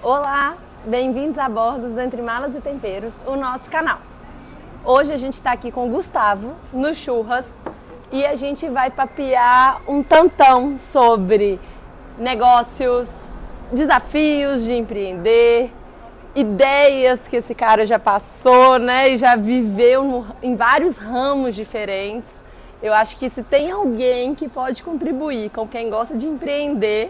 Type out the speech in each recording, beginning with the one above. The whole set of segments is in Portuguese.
Olá, bem-vindos a bordo do Entre Malas e Temperos, o nosso canal. Hoje a gente está aqui com o Gustavo no Churras e a gente vai papear um tantão sobre negócios, desafios de empreender, ideias que esse cara já passou, né, e já viveu em vários ramos diferentes. Eu acho que se tem alguém que pode contribuir com quem gosta de empreender,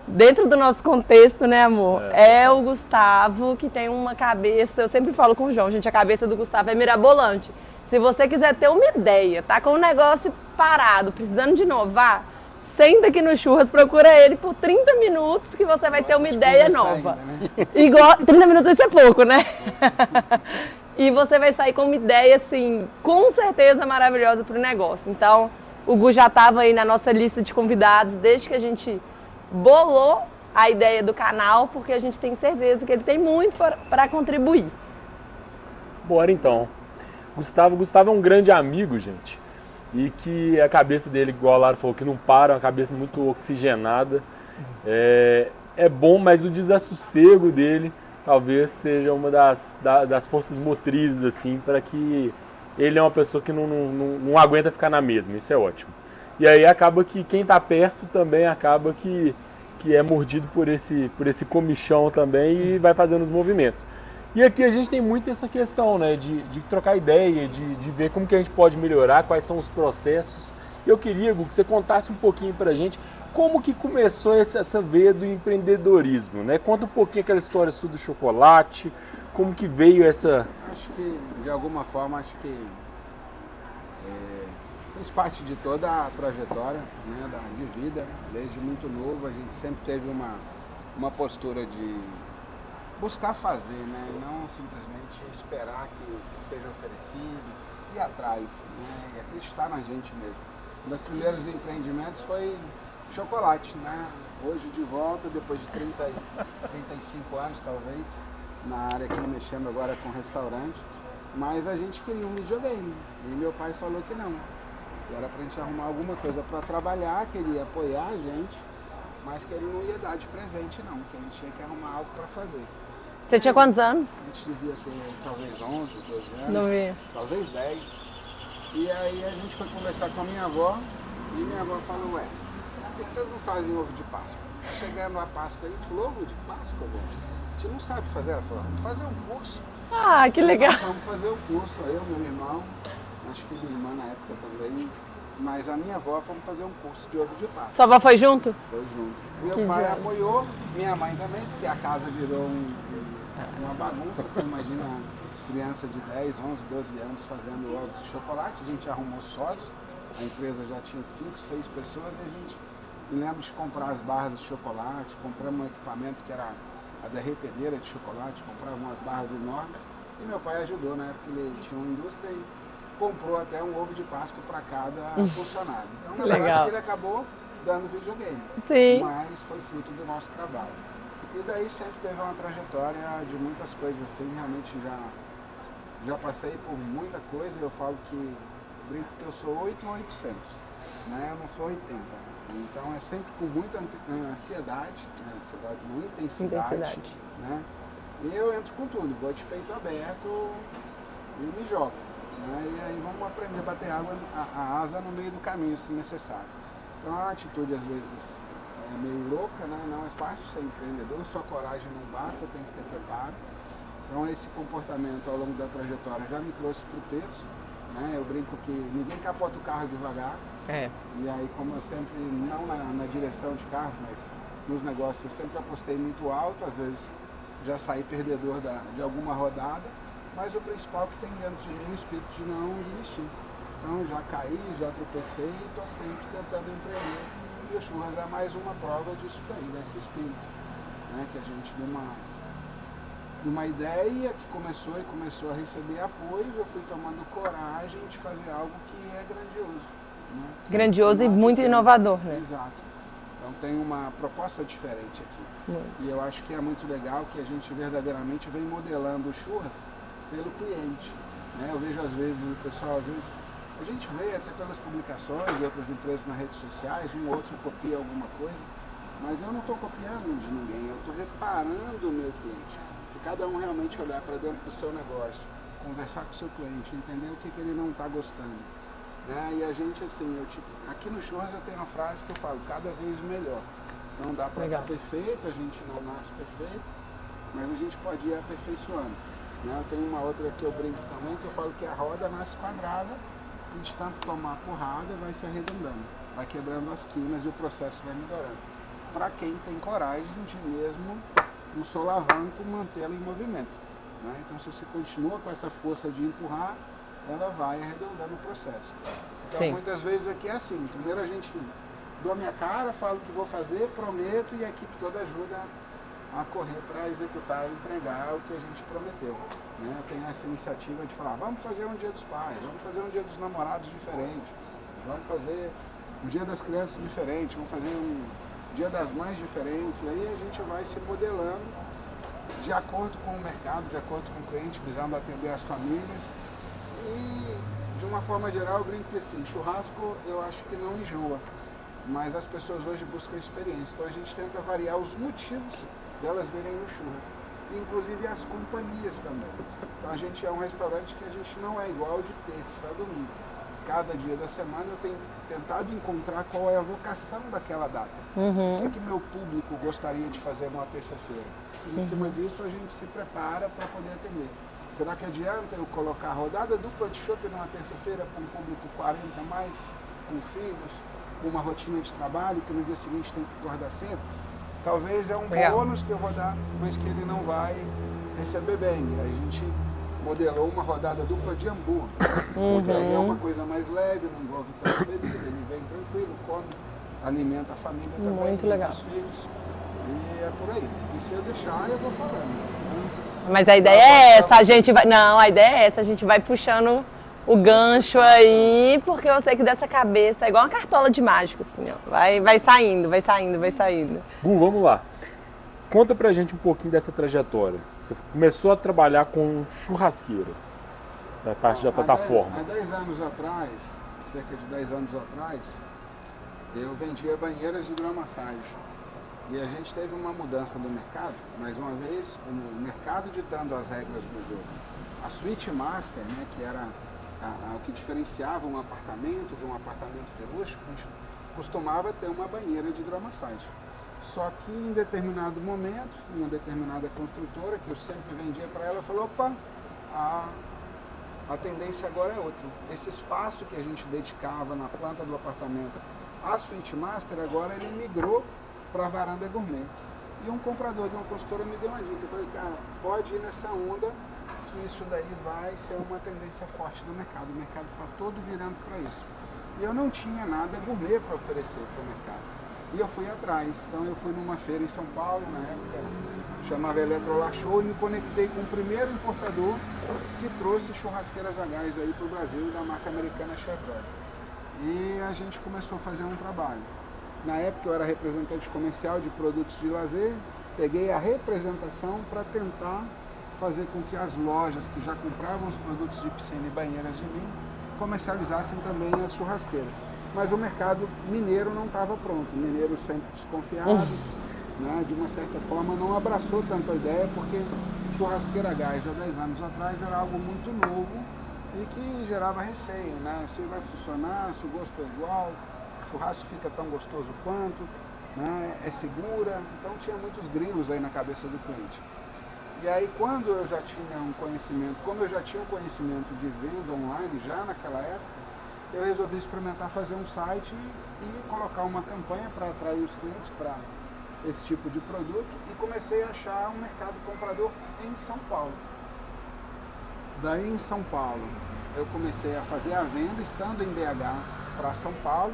dentro do nosso contexto, né, amor? É o Gustavo, que tem uma cabeça, eu sempre falo com o João, gente, a cabeça do Gustavo é mirabolante. Se você quiser ter uma ideia, tá com um negócio parado, precisando de inovar, senta aqui no Churras, procura ele por 30 minutos que você vai ter uma ideia nova. Ainda, né? Igual, 30 minutos isso é pouco, né? E você vai sair com uma ideia, assim, com certeza maravilhosa para o negócio. Então, o Gu já estava aí na nossa lista de convidados desde que a gente bolou a ideia do canal, porque a gente tem certeza que ele tem muito para contribuir. Bora então. Gustavo é um grande amigo, gente, e que a cabeça dele, igual a Lara falou, que não para, é uma cabeça muito oxigenada. É bom, mas o desassossego dele talvez seja uma das forças motrizes, assim, para que ele é uma pessoa que não aguenta ficar na mesma, isso é ótimo. E aí acaba que quem está perto também acaba que é mordido por esse comichão também e vai fazendo os movimentos. E aqui a gente tem muito essa questão, né, de trocar ideia, de ver como que a gente pode melhorar, quais são os processos. Eu queria, Gu, que você contasse um pouquinho pra gente como que começou essa veia do empreendedorismo, né? Conta um pouquinho aquela história sua do chocolate, como que veio essa... Acho que, de alguma forma, fez parte de toda a trajetória, né, de vida. Desde muito novo a gente sempre teve uma postura de buscar fazer, né, e não simplesmente esperar que esteja oferecido, ir atrás, né, e acreditar na gente mesmo. Um dos primeiros empreendimentos foi chocolate, né? Hoje de volta, depois de 35 anos talvez, na área que mexendo agora com restaurante, mas a gente queria um videogame e meu pai falou que não. Era pra gente arrumar alguma coisa para trabalhar, queria apoiar a gente, mas que ele não ia dar de presente não, que a gente tinha que arrumar algo para fazer. Você tinha quantos anos? A gente devia ter talvez 11, 12 anos, não vi. Talvez 10. E aí a gente foi conversar com a minha avó e minha avó falou, por que vocês não fazem ovo de Páscoa? Chegando a Páscoa, a gente falou, ovo de Páscoa, avó? A gente não sabe fazer. Ela falou, vamos fazer um curso. Ah, que legal. Vamos fazer um curso, eu, meu irmão, acho que minha irmã na época também, mas a minha avó fomos fazer um curso de ovo de Páscoa. Sua avó foi junto? Foi junto. Meu pai apoiou, minha mãe também, porque a casa virou uma bagunça, você imagina criança de 10, 11, 12 anos fazendo ovos de chocolate, a gente arrumou sócios, a empresa já tinha 5, 6 pessoas e a gente, me lembro de comprar as barras de chocolate, compramos um equipamento que era a derretedeira de chocolate, comprava umas barras enormes e meu pai ajudou, na época ele tinha uma indústria e comprou até um ovo de Páscoa para cada funcionário. Então, na verdade, ele acabou dando videogame, sim, mas foi fruto do nosso trabalho. E daí sempre teve uma trajetória de muitas coisas assim, realmente já passei por muita coisa, eu falo que brinco que eu sou 8 ou 800, né? Eu não sou 80. Então é sempre com muita ansiedade, não intensidade. Né? E eu entro com tudo, vou de peito aberto e me jogo. Né? E aí vamos aprender a bater a asa no meio do caminho, se necessário. Então a atitude às vezes é meio louca, né? Não é fácil ser empreendedor, sua coragem não basta, tem que ter preparo. Então esse comportamento ao longo da trajetória já me trouxe tropeços, né? Eu brinco que ninguém capota o carro devagar. E aí como eu sempre, não na direção de carro, mas nos negócios eu sempre apostei muito alto, às vezes já saí perdedor de alguma rodada, mas o principal que tem dentro de mim é o espírito de não desistir. Então já caí, já tropecei e estou sempre tentando empreender. E o Churras é mais uma prova disso daí, desse espírito, né? Que a gente deu uma ideia que começou a receber apoio, eu fui tomando coragem de fazer algo que é grandioso. Né? Grandioso e muito inovador, né? Exato. Então tem uma proposta diferente aqui. E eu acho que é muito legal que a gente verdadeiramente vem modelando o Churras pelo cliente. Né? Eu vejo às vezes o pessoal, a gente vê até pelas publicações de outras empresas nas redes sociais, um ou outro copia alguma coisa, Mas eu não estou copiando de ninguém, eu estou reparando o meu cliente. Se cada um realmente olhar para dentro do seu negócio, conversar com o seu cliente, entender o que ele não está gostando. Né? E a gente, assim, aqui no Churras eu tenho uma frase que eu falo, cada vez melhor. Não dá para estar perfeito, a gente não nasce perfeito, mas a gente pode ir aperfeiçoando. Né? Eu tenho uma outra que eu brinco também, que eu falo que a roda nasce quadrada, e de tanto tomar porrada vai se arredondando, vai quebrando as quinas e o processo vai melhorando. Para quem tem coragem de mesmo, no solavanco, mantê-la em movimento. Né? Então se você continua com essa força de empurrar, ela vai arredondando o processo. Então muitas vezes aqui é assim, primeiro a gente dou a minha cara, falo o que vou fazer, prometo e a equipe toda ajuda a correr para executar e entregar o que a gente prometeu. Né? Eu tenho essa iniciativa de falar, vamos fazer um dia dos pais, vamos fazer um dia dos namorados diferente, vamos fazer um dia das crianças diferente, vamos fazer um dia das mães diferente, e aí a gente vai se modelando de acordo com o mercado, de acordo com o cliente, visando atender as famílias. E de uma forma geral eu brinco que assim, churrasco eu acho que não enjoa, mas as pessoas hoje buscam experiência, então a gente tenta variar os motivos delas virem no Churras, inclusive as companhias também. Então a gente é um restaurante que a gente não é igual de terça a domingo. Cada dia da semana eu tenho tentado encontrar qual é a vocação daquela data. O que meu público gostaria de fazer numa terça-feira. E em cima disso a gente se prepara para poder atender. Será que adianta eu colocar a rodada dupla de chopp numa terça-feira para um público 40 a mais, com filhos, com uma rotina de trabalho, que no dia seguinte tem que acordar cedo? Talvez é um bônus que eu vou dar, mas que ele não vai receber bem. A gente modelou uma rodada dupla de hambúrguer, porque aí é uma coisa mais leve, não envolve tanta bebida, ele vem tranquilo, come, alimenta a família também, muito legal. Os filhos, e é por aí. E se eu deixar, eu vou falando. Né? Mas a ideia é essa, a gente vai... Não, a ideia é essa, a gente vai puxando o gancho aí, porque eu sei que dessa cabeça é igual uma cartola de mágico, assim, ó. Vai saindo, vai saindo, vai saindo. Gu, vamos lá. Conta pra gente um pouquinho dessa trajetória. Você começou a trabalhar com churrasqueira, da parte da plataforma. Há 10 anos atrás, cerca de 10 anos atrás, eu vendia banheiras de hidromassagem. E a gente teve uma mudança do mercado, mais uma vez, o mercado ditando as regras do jogo. A Suite Master, né, que era o que diferenciava um apartamento de um apartamento de luxo, costumava ter uma banheira de hidromassagem. Só que em determinado momento, uma determinada construtora, que eu sempre vendia para ela, falou, opa, a tendência agora é outra. Esse espaço que a gente dedicava na planta do apartamento à Suite Master, agora ele migrou para a varanda gourmet. E um comprador de uma consultora me deu uma dica. Eu falei, cara, pode ir nessa onda, que isso daí vai ser uma tendência forte do mercado. O mercado está todo virando para isso. E eu não tinha nada gourmet para oferecer para o mercado. E eu fui atrás. Então eu fui numa feira em São Paulo, na época, chamava Eletrolar Show, e me conectei com o primeiro importador que trouxe churrasqueiras a gás aí para o Brasil, da marca americana Chevrolet. E a gente começou a fazer um trabalho. Na época eu era representante comercial de produtos de lazer, peguei a representação para tentar fazer com que as lojas que já compravam os produtos de piscina e banheiras de mim comercializassem também as churrasqueiras. Mas o mercado mineiro não estava pronto, o mineiro sempre desconfiado, né, de uma certa forma não abraçou tanto a ideia, porque churrasqueira a gás há 10 anos atrás era algo muito novo e que gerava receio, né? Se vai funcionar, se o gosto é igual, o churrasco fica tão gostoso quanto, né? É segura, então tinha muitos grilos aí na cabeça do cliente. E aí quando eu já tinha um conhecimento, como eu já tinha um conhecimento de venda online já naquela época, eu resolvi experimentar fazer um site e colocar uma campanha para atrair os clientes para esse tipo de produto e comecei a achar um mercado comprador em São Paulo. Daí em São Paulo eu comecei a fazer a venda estando em BH para São Paulo,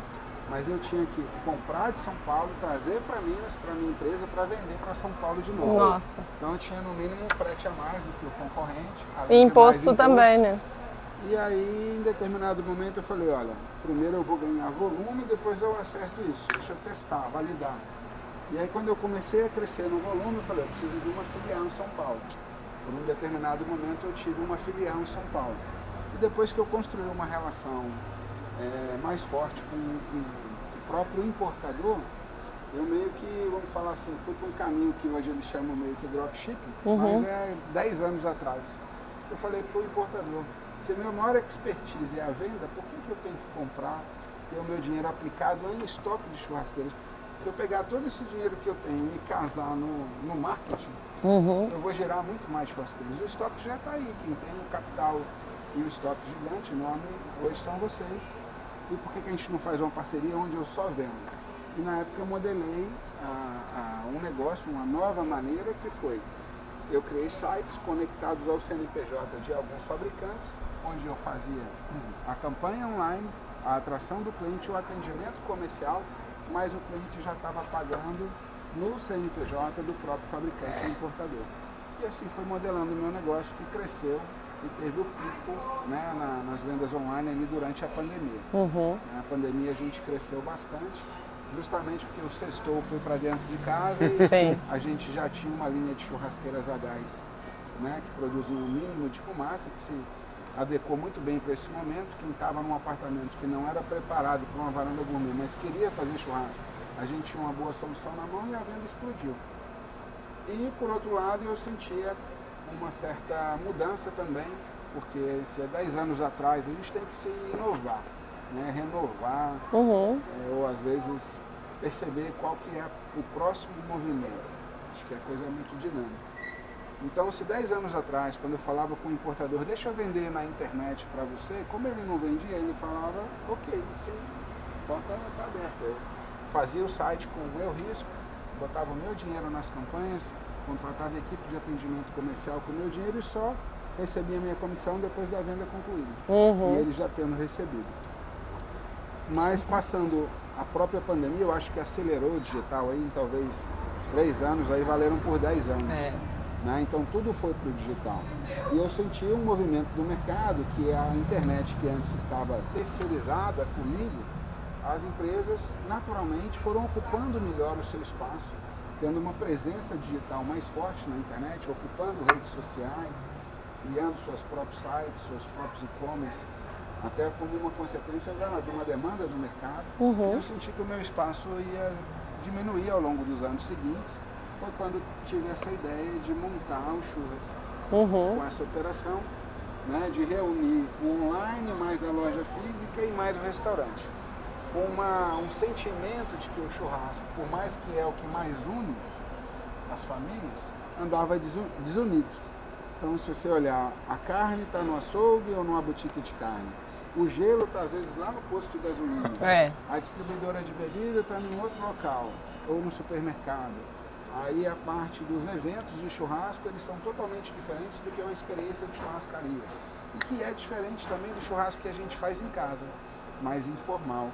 mas eu tinha que comprar de São Paulo, trazer para Minas, para minha empresa, para vender para São Paulo de novo. Nossa. Então eu tinha no mínimo um frete a mais do que o concorrente. E imposto também, né? E aí, em determinado momento, eu falei, olha, primeiro eu vou ganhar volume, depois eu acerto isso, deixa eu testar, validar. E aí, quando eu comecei a crescer no volume, eu falei, eu preciso de uma filial em São Paulo. Por um determinado momento, eu tive uma filial em São Paulo. E depois que eu construí uma relação mais forte com o próprio importador, eu meio que, vamos falar assim, fui para um caminho que hoje eles chamam meio que dropshipping, mas é 10 anos atrás. Eu falei para o importador, se a minha maior expertise é a venda, por que eu tenho que comprar, ter o meu dinheiro aplicado em estoque de churrasqueiras? Se eu pegar todo esse dinheiro que eu tenho e casar no marketing, eu vou gerar muito mais churrasqueiras. O estoque já está aí, quem tem o capital e o estoque gigante enorme hoje são vocês. E por que a gente não faz uma parceria onde eu só vendo? E na época eu modelei um negócio, uma nova maneira que foi, eu criei sites conectados ao CNPJ de alguns fabricantes, onde eu fazia a campanha online, a atração do cliente, o atendimento comercial, mas o cliente já estava pagando no CNPJ do próprio fabricante e importador. E assim foi modelando o meu negócio, que cresceu e teve o pico, né, nas vendas online ali durante a pandemia. Na pandemia a gente cresceu bastante, justamente porque o sextou foi para dentro de casa e a gente já tinha uma linha de churrasqueiras a gás, né, que produziam um mínimo de fumaça, que se adequou muito bem para esse momento. Quem estava num apartamento que não era preparado para uma varanda gourmet, mas queria fazer churrasco, a gente tinha uma boa solução na mão e a venda explodiu. E por outro lado eu sentia uma certa mudança também, porque se há 10 anos atrás a gente tem que se inovar, né, renovar, ou às vezes perceber qual que é o próximo movimento. Acho que a coisa é muito dinâmica. Então, se 10 anos atrás, quando eu falava com o importador, deixa eu vender na internet para você, como ele não vendia, ele falava, ok, sim, a porta está aberta. Eu fazia o site com o meu risco, botava o meu dinheiro nas campanhas, contratava a equipe de atendimento comercial com o meu dinheiro e só recebia a minha comissão depois da venda concluída. E ele já tendo recebido. Mas passando a própria pandemia, eu acho que acelerou o digital aí, talvez 3 anos, aí valeram por 10 anos. Né? Então tudo foi para o digital. E eu senti um movimento do mercado, que a internet que antes estava terceirizada comigo, as empresas naturalmente foram ocupando melhor o seu espaço, tendo uma presença digital mais forte na internet, ocupando redes sociais, criando seus próprios sites, seus próprios e-commerce, até como uma consequência de uma demanda do mercado. Eu senti que o meu espaço ia diminuir ao longo dos anos seguintes. Foi quando tive essa ideia de montar o Churras com essa operação, né, de reunir o online mais a loja física e mais o restaurante. Com um sentimento de que o churrasco, por mais que é o que mais une as famílias, andava desunido. Então, se você olhar, a carne está no açougue ou numa boutique de carne. O gelo está, às vezes, lá no posto de gasolina. A distribuidora de bebida está em outro local, ou no supermercado. Aí a parte dos eventos de churrasco, eles são totalmente diferentes do que uma experiência de churrascaria. E que é diferente também do churrasco que a gente faz em casa, mais informal.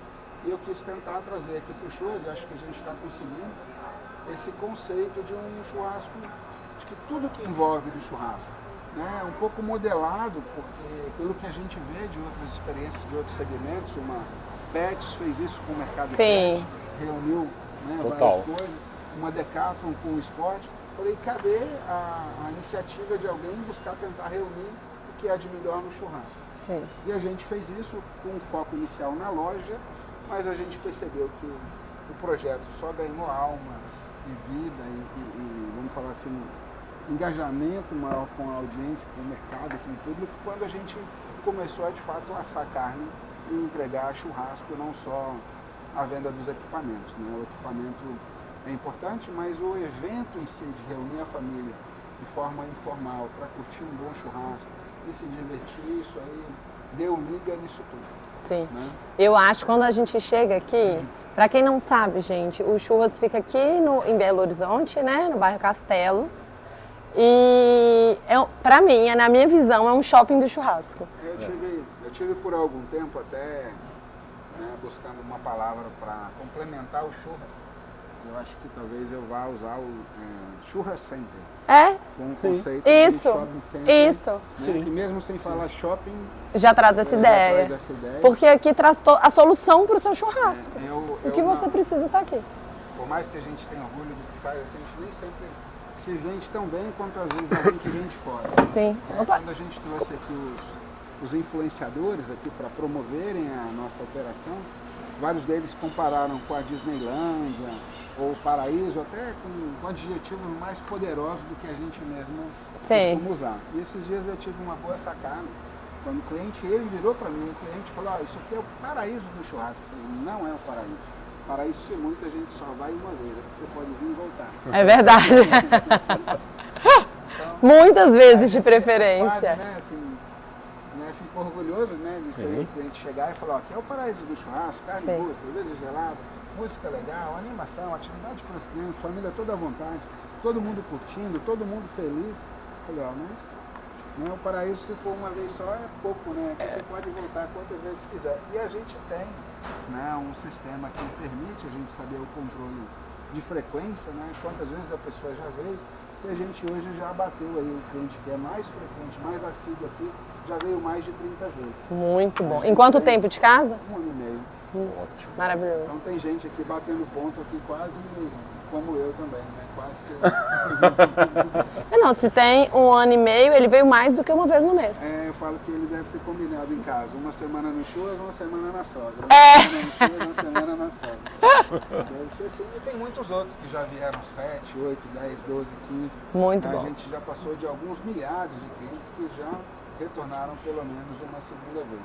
E eu quis tentar trazer aqui para o Churras, acho que a gente está conseguindo, esse conceito de um churrasco, de que tudo que envolve do churrasco, né, um pouco modelado, porque pelo que a gente vê de outras experiências, de outros segmentos, uma Pets fez isso com o mercado Pet, reuniu, né, várias coisas. Uma Decathlon com o esporte. Falei, cadê a iniciativa de alguém buscar tentar reunir o que há de melhor no churrasco? E a gente fez isso com um foco inicial na loja, mas a gente percebeu que o projeto só ganhou alma e vida e vamos falar assim, engajamento maior com a audiência, com o mercado, com o público, quando a gente começou a de fato assar carne e entregar churrasco, não só a venda dos equipamentos, né? O equipamento é importante, mas o evento em si, de reunir a família de forma informal, para curtir um bom churrasco e se divertir, isso aí deu liga nisso tudo. Né? Eu acho que quando a gente chega aqui, para quem não sabe, gente, o Churras fica aqui em Belo Horizonte, né, no bairro Castelo. E para mim, na minha visão, é um shopping do churrasco. Eu tive por algum tempo até, né, buscando uma palavra para complementar o Churras. Eu acho que talvez eu vá usar o Churras Center. Com o conceito de shopping center. Né, que mesmo sem falar shopping, já traz essa ideia. Porque aqui traz a solução para o seu churrasco. O que você precisa está aqui. Por mais que a gente tenha orgulho do que faz, a gente nem sempre se vende tão bem quanto às vezes alguém que vem de fora. Quando a gente trouxe aqui os influenciadores aqui para promoverem a nossa operação, vários deles compararam com a Disneylândia, ou paraíso, até com adjetivos mais poderosos do que a gente mesmo Sim. costuma usar. E esses dias eu tive uma boa sacada, quando o cliente, ele virou para mim, o cliente falou, isso aqui é o paraíso do churrasco. Eu falei, não é o paraíso. Paraíso, se muito, a gente só vai uma vez, aqui você pode vir e voltar. É verdade. Então, Muitas vezes de preferência. quase, né, assim, né, fico orgulhoso, né, de ser o cliente chegar e falar, aqui é o paraíso do churrasco, carne Sim. boa, cerveja gelada, música legal, animação, atividade para as crianças, família toda à vontade, todo mundo curtindo, todo mundo feliz. Eu falei, mas né, o paraíso, se for uma vez só, é pouco, né? Você pode voltar quantas vezes quiser. E a gente tem, né, um sistema que permite a gente saber o controle de frequência, né? Quantas vezes a pessoa já veio. E a gente hoje já bateu aí o cliente que é mais frequente, mais assíduo aqui, já veio mais de 30 vezes. Muito bom. Em quanto tempo de casa? 1 ano e meio. Ótimo. Então Maravilhoso. tem gente aqui batendo ponto aqui quase como eu também, né? Quase que... Não, se tem 1 ano e meio, ele veio mais do que uma vez no mês. eu falo que ele deve ter combinado em casa, uma semana no churras, uma semana na sogra. É. Uma semana no churras, uma semana na sogra. Deve ser assim. E tem muitos outros que já vieram 7, 8, 10, 12, 15. Muito A bom. gente já passou de alguns milhares de clientes que já retornaram pelo menos uma segunda vez.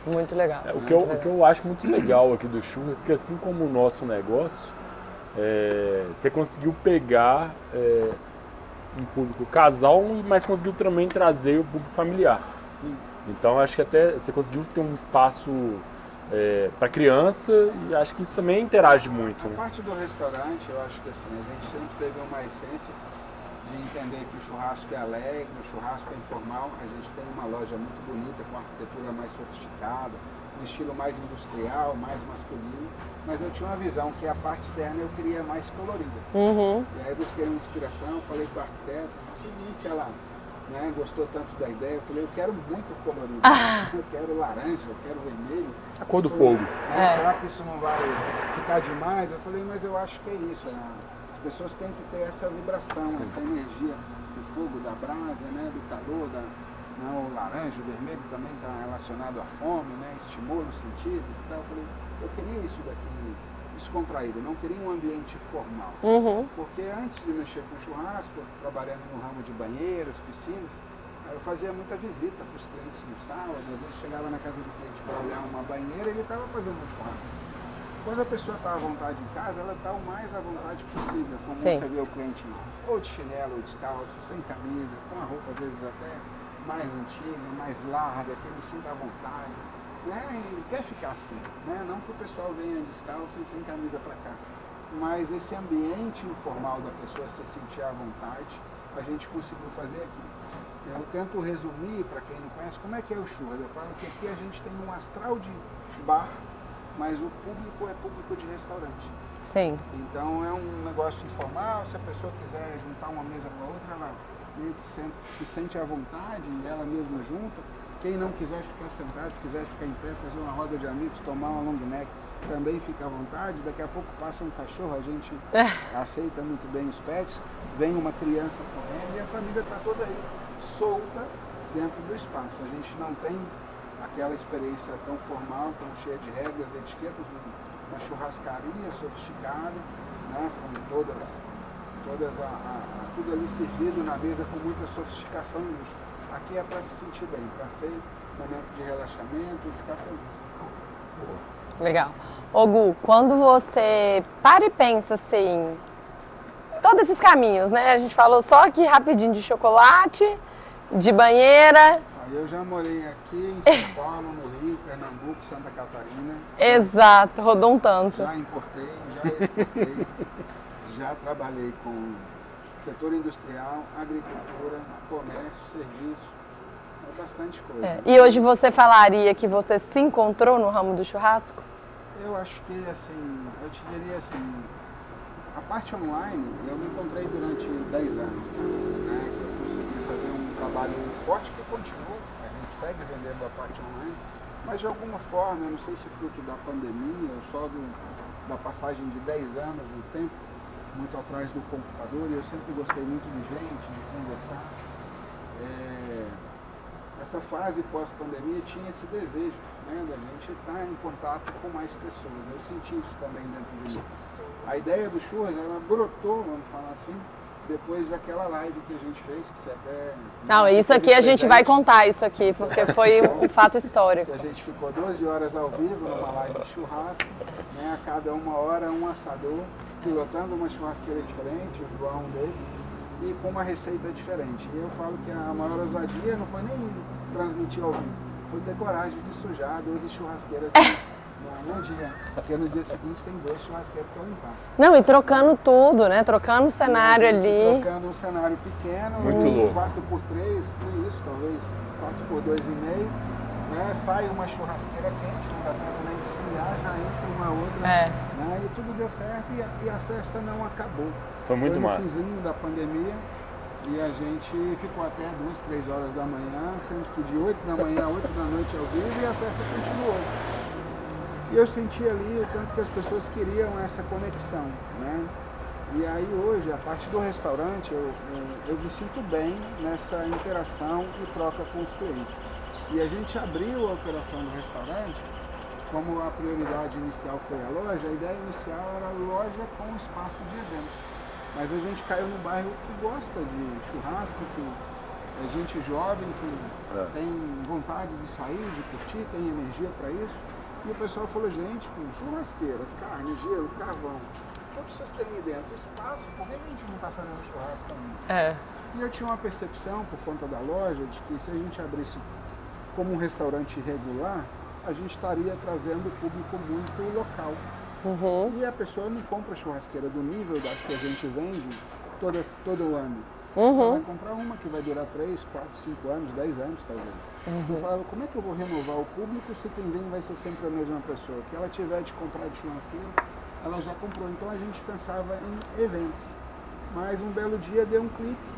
Muito legal. O que eu acho muito legal aqui do Churras, que assim como o nosso negócio, você conseguiu pegar um público casal, mas conseguiu também trazer o público familiar. Sim. Então acho que até você conseguiu ter um espaço para criança e acho que isso também interage muito. A Né? parte do restaurante, eu acho que assim, a gente sempre teve uma essência de entender que o churrasco é alegre, o churrasco é informal. A gente tem uma loja muito bonita, com arquitetura mais sofisticada, um estilo mais industrial, mais masculino. Mas eu tinha uma visão que a parte externa eu queria mais colorida. Uhum. E aí eu busquei uma inspiração, falei com o arquiteto, se ela gostou tanto da ideia, eu falei, eu quero muito colorido. Eu quero laranja, eu quero vermelho. A cor do Falei, fogo. Será que isso não vai ficar demais? Eu falei, mas eu acho que é isso. As pessoas têm que ter essa vibração, essa energia do fogo, da brasa, né, do calor, o laranja, o vermelho também está relacionado à fome, né, estimula os sentidos e tal. Eu falei, eu queria isso daqui descontraído, não queria um ambiente formal. Uhum. Porque antes de mexer com churrasco, trabalhando no ramo de banheiras, piscinas, eu fazia muita visita para os clientes no sábado, às vezes chegava na casa do cliente para olhar uma banheira e ele estava fazendo um churrasco. Quando a pessoa está à vontade em casa, ela está o mais à vontade possível. Como Sim. você vê o cliente ou de chinelo, ou descalço, sem camisa, com a roupa às vezes até mais antiga, mais larga, que ele sinta à vontade. Né? Ele quer ficar assim, né? Não que o pessoal venha descalço e sem camisa para cá. Mas esse ambiente informal da pessoa se sentir à vontade, a gente conseguiu fazer aqui. Eu tento resumir, para quem não conhece, como é que é o churras. Eu falo que aqui a gente tem um astral de bar, mas o público é público de restaurante. Sim. Então é um negócio informal, se a pessoa quiser juntar uma mesa com a outra, ela meio que se sente à vontade e ela mesma junta. Quem não quiser ficar sentado, quiser ficar em pé, fazer uma roda de amigos, tomar uma long neck, também fica à vontade. Daqui a pouco passa um cachorro, a gente aceita muito bem os pets, vem uma criança correndo e a família está toda aí, solta dentro do espaço. A gente não tem aquela experiência tão formal, tão cheia de regras, de etiquetas, uma churrascaria sofisticada, né, com tudo ali servido na mesa com muita sofisticação e luxo. Aqui é para se sentir bem, para ser um momento de relaxamento e ficar feliz. Legal. Ô Gu, quando você para e pensa assim, todos esses caminhos, né? A gente falou só aqui rapidinho de chocolate, de banheira. Eu já morei aqui em São Paulo, no Rio, Pernambuco, Santa Catarina. Exato, rodou um tanto. Já importei, já exportei, já trabalhei com setor industrial, agricultura, comércio, serviço, bastante coisa. E hoje você falaria que você se encontrou no ramo do churrasco? Eu acho que, assim, eu te diria assim, a parte online eu me encontrei durante 10 anos, né, que eu consegui fazer um trabalho muito forte que continua, a gente segue vendendo a parte online, mas de alguma forma, eu não sei se fruto da pandemia ou só da passagem de 10 anos no tempo, muito atrás do computador, e eu sempre gostei muito de gente, de conversar. essa fase pós-pandemia tinha esse desejo, né, da gente estar em contato com mais pessoas. Eu senti isso também dentro de mim. A ideia do churras, ela brotou, vamos falar assim, depois daquela live que a gente fez, que você até... Não, isso aqui a gente vai contar isso aqui, porque foi um fato histórico. A gente ficou 12 horas ao vivo numa live de churrasco, né, a cada 1 hora um assador, pilotando uma churrasqueira diferente, o João deles, e com uma receita diferente. E eu falo que a maior ousadia não foi nem transmitir ao vivo, foi ter coragem de sujar 12 churrasqueiras num dia, porque no dia seguinte tem 2 churrasqueiras para limpar. Não, e trocando tudo, né? Trocando o cenário ali. Trocando um cenário pequeno, muito louco. 4x3, não é isso, talvez 4x2,5, né? Sai uma churrasqueira quente, não dá tempo nem de esfriar, já entra uma outra, né? E tudo deu certo e a festa não acabou. Foi muito no massa. finzinho da pandemia e a gente ficou até 2, 3 horas da manhã, sendo que de 8 da manhã a 8 da noite ao vivo e a festa continuou. E eu senti ali o tanto que as pessoas queriam essa conexão, né? E aí hoje, a partir do restaurante, eu me sinto bem nessa interação e troca com os clientes. E a gente abriu a operação do restaurante, como a prioridade inicial foi a loja, a ideia inicial era a loja com espaço de eventos. Mas a gente caiu no bairro que gosta de churrasco, que é gente jovem, que tem vontade de sair, de curtir, tem energia para isso. E o pessoal falou, gente, com churrasqueira, carne, gelo, carvão, o que vocês têm aí dentro? Espaço, por que a gente não está fazendo churrasco ainda? E eu tinha uma percepção, por conta da loja, de que se a gente abrisse como um restaurante regular, a gente estaria trazendo público muito local. E a pessoa não compra churrasqueira do nível das que a gente vende todo ano. Ela vai comprar uma que vai durar 3, 4, 5 anos, 10 anos talvez. Eu falava, como é que eu vou renovar o público se quem vem vai ser sempre a mesma pessoa? Que ela tiver de comprar de churrasqueira, ela já comprou. Então a gente pensava em eventos. Mas um belo dia deu um clique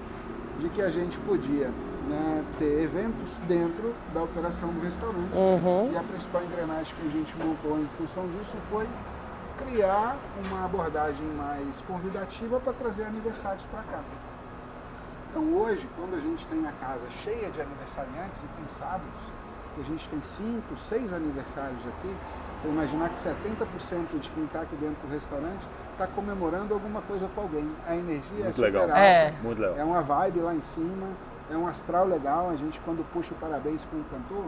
de que a gente podia, né, ter eventos dentro da operação do restaurante. E a principal engrenagem que a gente montou em função disso foi criar uma abordagem mais convidativa para trazer aniversários para cá. Então hoje, quando a gente tem a casa cheia de aniversariantes, e tem sábados, que a gente tem 5, 6 aniversários aqui, você imaginar que 70% de quem está aqui dentro do restaurante está comemorando alguma coisa com alguém. A energia muito é super legal. alta, Muito legal. É uma vibe lá em cima, é um astral legal. A gente, quando puxa o parabéns com o cantor,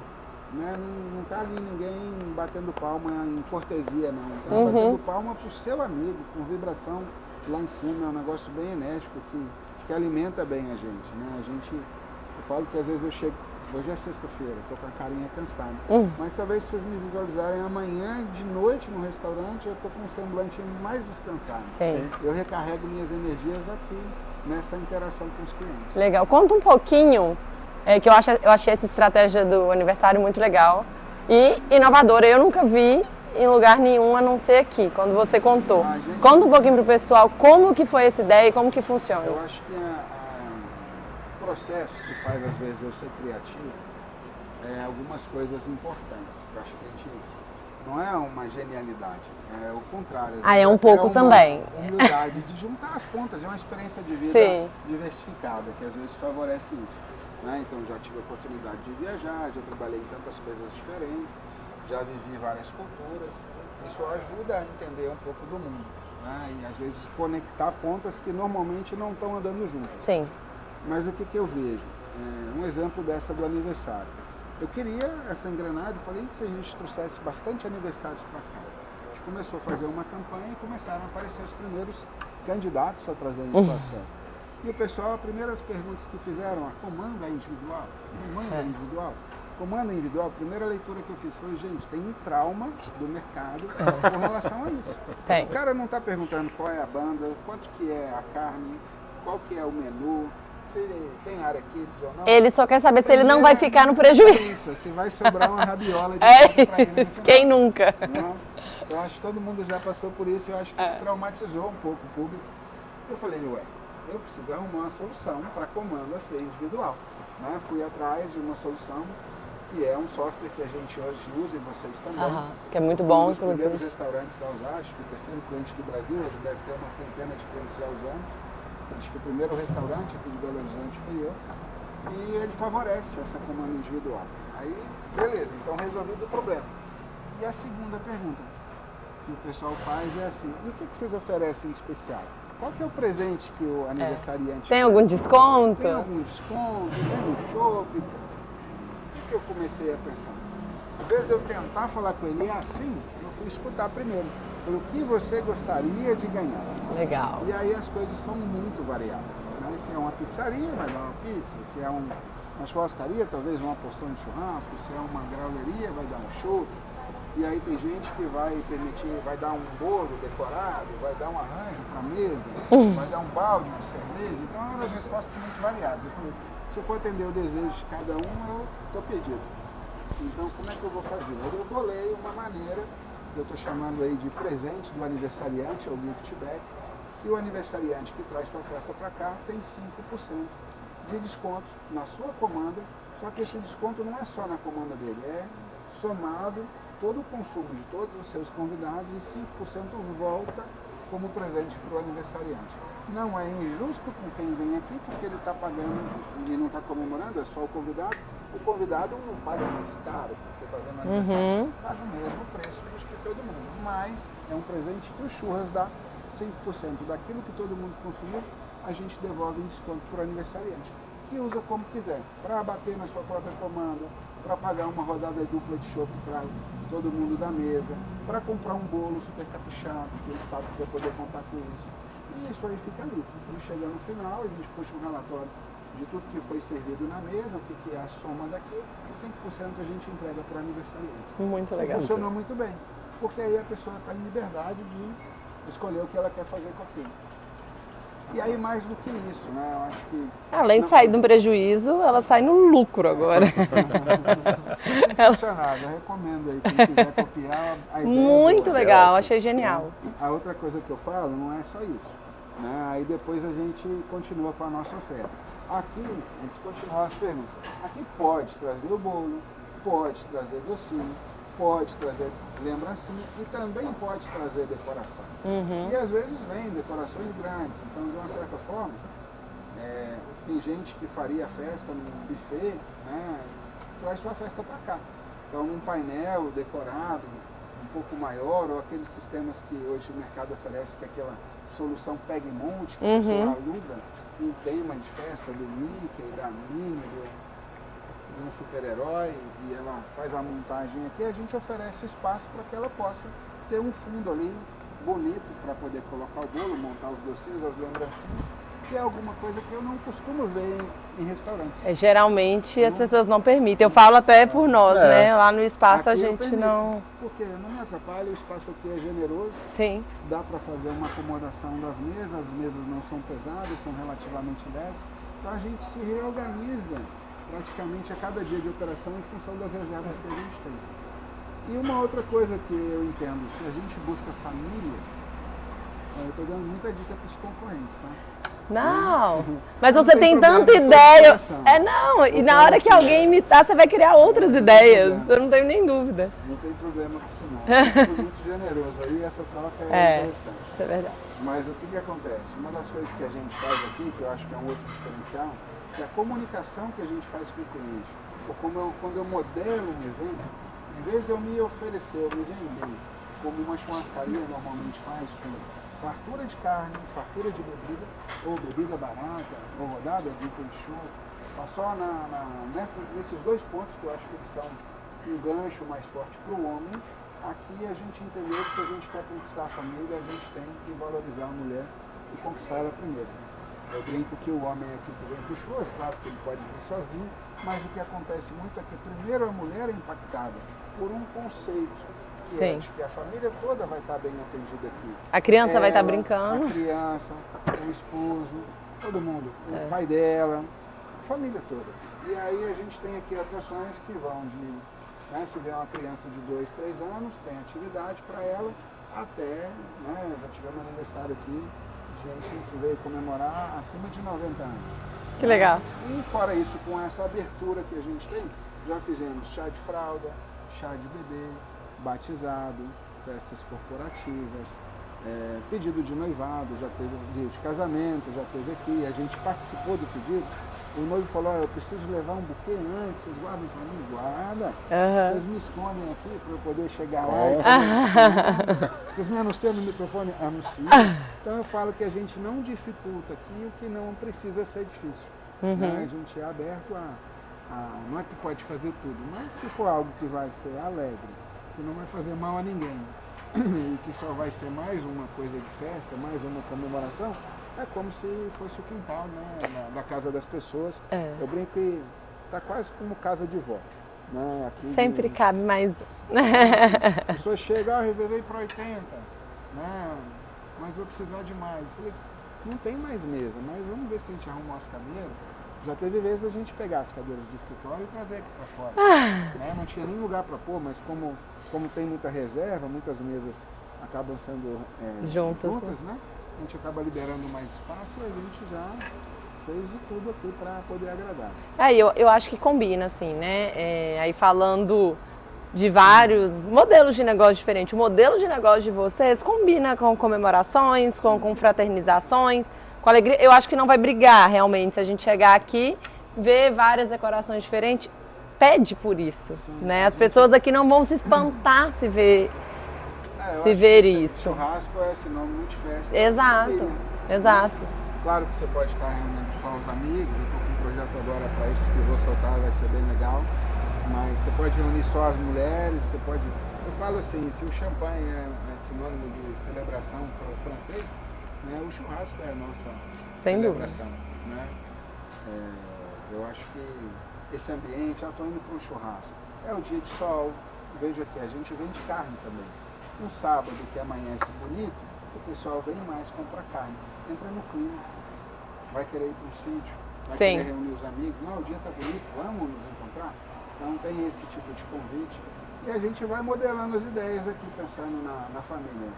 né, não está ali ninguém batendo palma em cortesia, não. Está batendo palma para o seu amigo, com vibração lá em cima. É um negócio bem enérgico que alimenta bem a gente, né? Eu falo que às vezes eu chego, hoje é sexta-feira, estou com a carinha cansada, mas talvez vocês me visualizarem amanhã de noite no restaurante, eu estou com um semblante mais descansado. Sim. Eu recarrego minhas energias aqui, nessa interação com os clientes. Legal. Conta um pouquinho, que eu achei essa estratégia do aniversário muito legal e inovadora. Eu nunca vi em lugar nenhum a não ser aqui, quando você contou. Conta um pouquinho pro pessoal como que foi essa ideia e como que funciona. Eu acho que o processo que faz às vezes eu ser criativo é algumas coisas importantes. Eu acho que a gente não é uma genialidade, é o contrário. É um pouco também. Humildade de juntar as pontas, é uma experiência de vida diversificada, que às vezes favorece isso. Né? Então já tive a oportunidade de viajar, já trabalhei em tantas coisas diferentes, já vivi várias culturas, isso ajuda a entender um pouco do mundo, né? E às vezes conectar pontas que normalmente não estão andando juntas. Sim. Mas o que eu vejo? Um exemplo dessa do aniversário. Eu queria essa engrenagem, falei, e se a gente trouxesse bastante aniversários para cá? A gente começou a fazer uma campanha e começaram a aparecer os primeiros candidatos a trazerem suas festas. E o pessoal, as primeiras perguntas que fizeram, comanda individual? Comanda individual? Comanda individual, a primeira leitura que eu fiz foi, gente, tem um trauma do mercado com relação a isso. Tem. O cara não está perguntando qual é a banda, quanto que é a carne, qual que é o menu, se tem área kids ou não. Ele só quer saber se ele não vai ficar no prejuízo. Isso, se vai sobrar uma rabiola de pra ele. Quem nunca? Não, eu acho que todo mundo já passou por isso, eu acho que se traumatizou um pouco o público. Eu falei, eu preciso arrumar uma solução para comanda ser individual. Né? Fui atrás de uma solução que é um software que a gente hoje usa e vocês também. Que é muito bom, inclusive. Um dos inclusive. primeiros restaurantes a usar, acho que o terceiro cliente do Brasil, hoje deve ter uma centena de clientes já usando. Acho que o primeiro restaurante aqui de Belo Horizonte fui eu. e ele favorece essa comanda individual. Aí, beleza, então resolvido o problema. E a segunda pergunta que o pessoal faz é assim, o que vocês oferecem de especial? Qual que é o presente que o aniversariante Tem algum desconto? Tem algum desconto? Tem um shopping? O que eu comecei a pensar? Em vez de eu tentar falar com ele assim, eu fui escutar primeiro. O que você gostaria de ganhar? Legal. E aí as coisas são muito variadas. Né? Se é uma pizzaria, vai dar uma pizza. Se é uma churrascaria, talvez uma porção de churrasco. Se é uma grauleria, vai dar um show. E aí tem gente que vai permitir, vai dar um bolo decorado, vai dar um arranjo para a mesa, vai dar um balde de cerveja. Então eram as respostas muito variadas. Eu falei, se eu for atender o desejo de cada um, eu estou perdido. Então como é que eu vou fazer? Eu bolei uma maneira, que eu estou chamando aí de presente do aniversariante, ou gift bag, que o aniversariante que traz sua festa para cá tem 5% de desconto na sua comanda, só que esse desconto não é só na comanda dele, é somado todo o consumo de todos os seus convidados e 5% volta como presente para o aniversariante. Não é injusto com quem vem aqui, porque ele está pagando e não está comemorando, é só o convidado. O convidado não paga mais caro, porque está vendo o aniversário, paga o mesmo preço que todo mundo. Mas é um presente que o Churras dá 5% daquilo que todo mundo consumiu, a gente devolve em desconto para o aniversariante, que usa como quiser, para bater na sua própria comanda, para pagar uma rodada dupla de chopp para todo mundo da mesa, para comprar um bolo super caprichado, porque ele sabe que vai poder contar com isso. E isso aí fica ali. E chega no final, a gente puxa um relatório de tudo que foi servido na mesa, o que é a soma daquilo, e 5% a gente entrega para o aniversariante. Muito legal. E funcionou muito bem, porque aí a pessoa está em liberdade de escolher o que ela quer fazer com aquilo. E aí mais do que isso, né? Eu acho que... Além de sair de um prejuízo, ela sai no lucro agora. Funcionário, eu recomendo aí, quem quiser copiar a ideia. Muito legal, achei genial. A outra coisa que eu falo não é só isso. Né? Aí depois a gente continua com a nossa oferta. Aqui, eles continuam as perguntas. Aqui pode trazer o bolo, pode trazer docinho, pode trazer lembrancinha e também pode trazer decoração. E às vezes vem decorações grandes, então de uma certa forma, tem gente que faria a festa num buffet, né, e traz sua festa para cá. Então um painel decorado, um pouco maior, ou aqueles sistemas que hoje o mercado oferece, que é aquela solução Peg Monte, que a pessoa aluga um tema de festa do Mickey, da Minnie, de um super-herói, e ela faz a montagem aqui, a gente oferece espaço para que ela possa ter um fundo ali bonito para poder colocar o bolo, montar os docinhos, as lembrancinhas, que é alguma coisa que eu não costumo ver em restaurantes. Geralmente as pessoas não permitem. Eu falo até por nós, né? Lá no espaço Aqui a gente não... Porque não me atrapalha, o espaço aqui é generoso. Sim. Dá para fazer uma acomodação das mesas, as mesas não são pesadas, são relativamente leves. Então a gente se reorganiza praticamente a cada dia de operação em função das reservas que a gente tem. E uma outra coisa que eu entendo, se a gente busca família, eu estou dando muita dica para os concorrentes, tá? Não, mas Não você tem problema, tanta só ideia. coração. Não, e Eu na falo hora que assim, alguém imitar, você vai criar outras ideias. problema. Eu não tenho nem dúvida. Não tem problema com isso não. Eu sou muito generoso aí, essa troca é interessante. Isso é verdade. Mas o que acontece? Uma das coisas que a gente faz aqui, que eu acho que é um outro diferencial, é a comunicação que a gente faz com o cliente. Ou quando eu modelo um evento, em vez de eu me oferecer, eu me vender, como uma churrascaria normalmente faz, com fartura de carne, fartura de bebida, ou bebida barata, ou rodada dupla de chopp, tá só nesses dois pontos que eu acho que eles são um gancho mais forte para o homem. Aqui a gente entendeu que se a gente quer conquistar a família, a gente tem que valorizar a mulher e conquistar ela primeiro. Eu brinco que o homem aqui que vem para o churras, claro que ele pode vir sozinho, mas o que acontece muito é que primeiro a mulher é impactada por um conceito, que é de que a família toda vai estar bem atendida aqui. A criança vai estar brincando. A criança, o esposo, todo mundo, o pai dela, a família toda. E aí a gente tem aqui atrações que vão de, né, se vier uma criança de 2, 3 anos, tem atividade para ela, até, né, já tivemos um aniversário aqui, gente que veio comemorar acima de 90 anos. Que legal. E fora isso, com essa abertura que a gente tem, já fizemos chá de fralda, chá de bebê, batizado, festas corporativas, pedido de noivado, já teve de casamento, já teve aqui, a gente participou do pedido. O noivo falou, eu preciso levar um buquê antes, vocês guardam para mim? Guarda. Vocês me escondem aqui para eu poder chegar lá e falar, vocês me anunciam no microfone? Anunciam. Então eu falo que a gente não dificulta aqui o que não precisa ser difícil. Né? A gente é aberto não é que pode fazer tudo, mas se for algo que vai ser alegre, que não vai fazer mal a ninguém, e que só vai ser mais uma coisa de festa, mais uma comemoração, é como se fosse o quintal, né, da casa das pessoas. Eu brinco que está quase como casa de vó. Né? Aqui Sempre cabe mais. A pessoa chega, eu reservei para 80, né? Mas vou precisar de mais. Eu falei, não tem mais mesa, mas vamos ver se a gente arruma umas cadeiras. Já teve vezes a gente pegar as cadeiras do escritório e trazer aqui para fora. Né? Não tinha nem lugar para pôr, mas como tem muita reserva, muitas mesas acabam sendo juntas, né? A gente acaba liberando mais espaço e a gente já fez de tudo aqui para poder agradar. Aí eu acho que combina, assim, né? Aí falando de vários modelos de negócio diferentes, o modelo de negócio de vocês combina com comemorações, com fraternizações, com alegria. Eu acho que não vai brigar realmente se a gente chegar aqui, ver várias decorações diferentes, pede por isso, né? As pessoas aqui não vão se espantar se ver isso. Churrasco é sinônimo de festa. Exato, exato. Claro que você pode estar reunindo só os amigos, eu estou com um projeto agora para isso que eu vou soltar, vai ser bem legal. Mas você pode reunir só as mulheres, você pode... Eu falo assim, se o champanhe é sinônimo de celebração para o francês, né, o churrasco é a nossa celebração. Né? Eu acho que esse ambiente, estou indo para um churrasco, é o dia de sol, vejo aqui, a gente vende carne também. Um sábado que amanhece bonito, o pessoal vem mais comprar carne. Entra no clima, vai querer ir para um sítio, vai querer reunir os amigos. Não, o dia está bonito, vamos nos encontrar. Então tem esse tipo de convite. E a gente vai modelando as ideias aqui, pensando na família.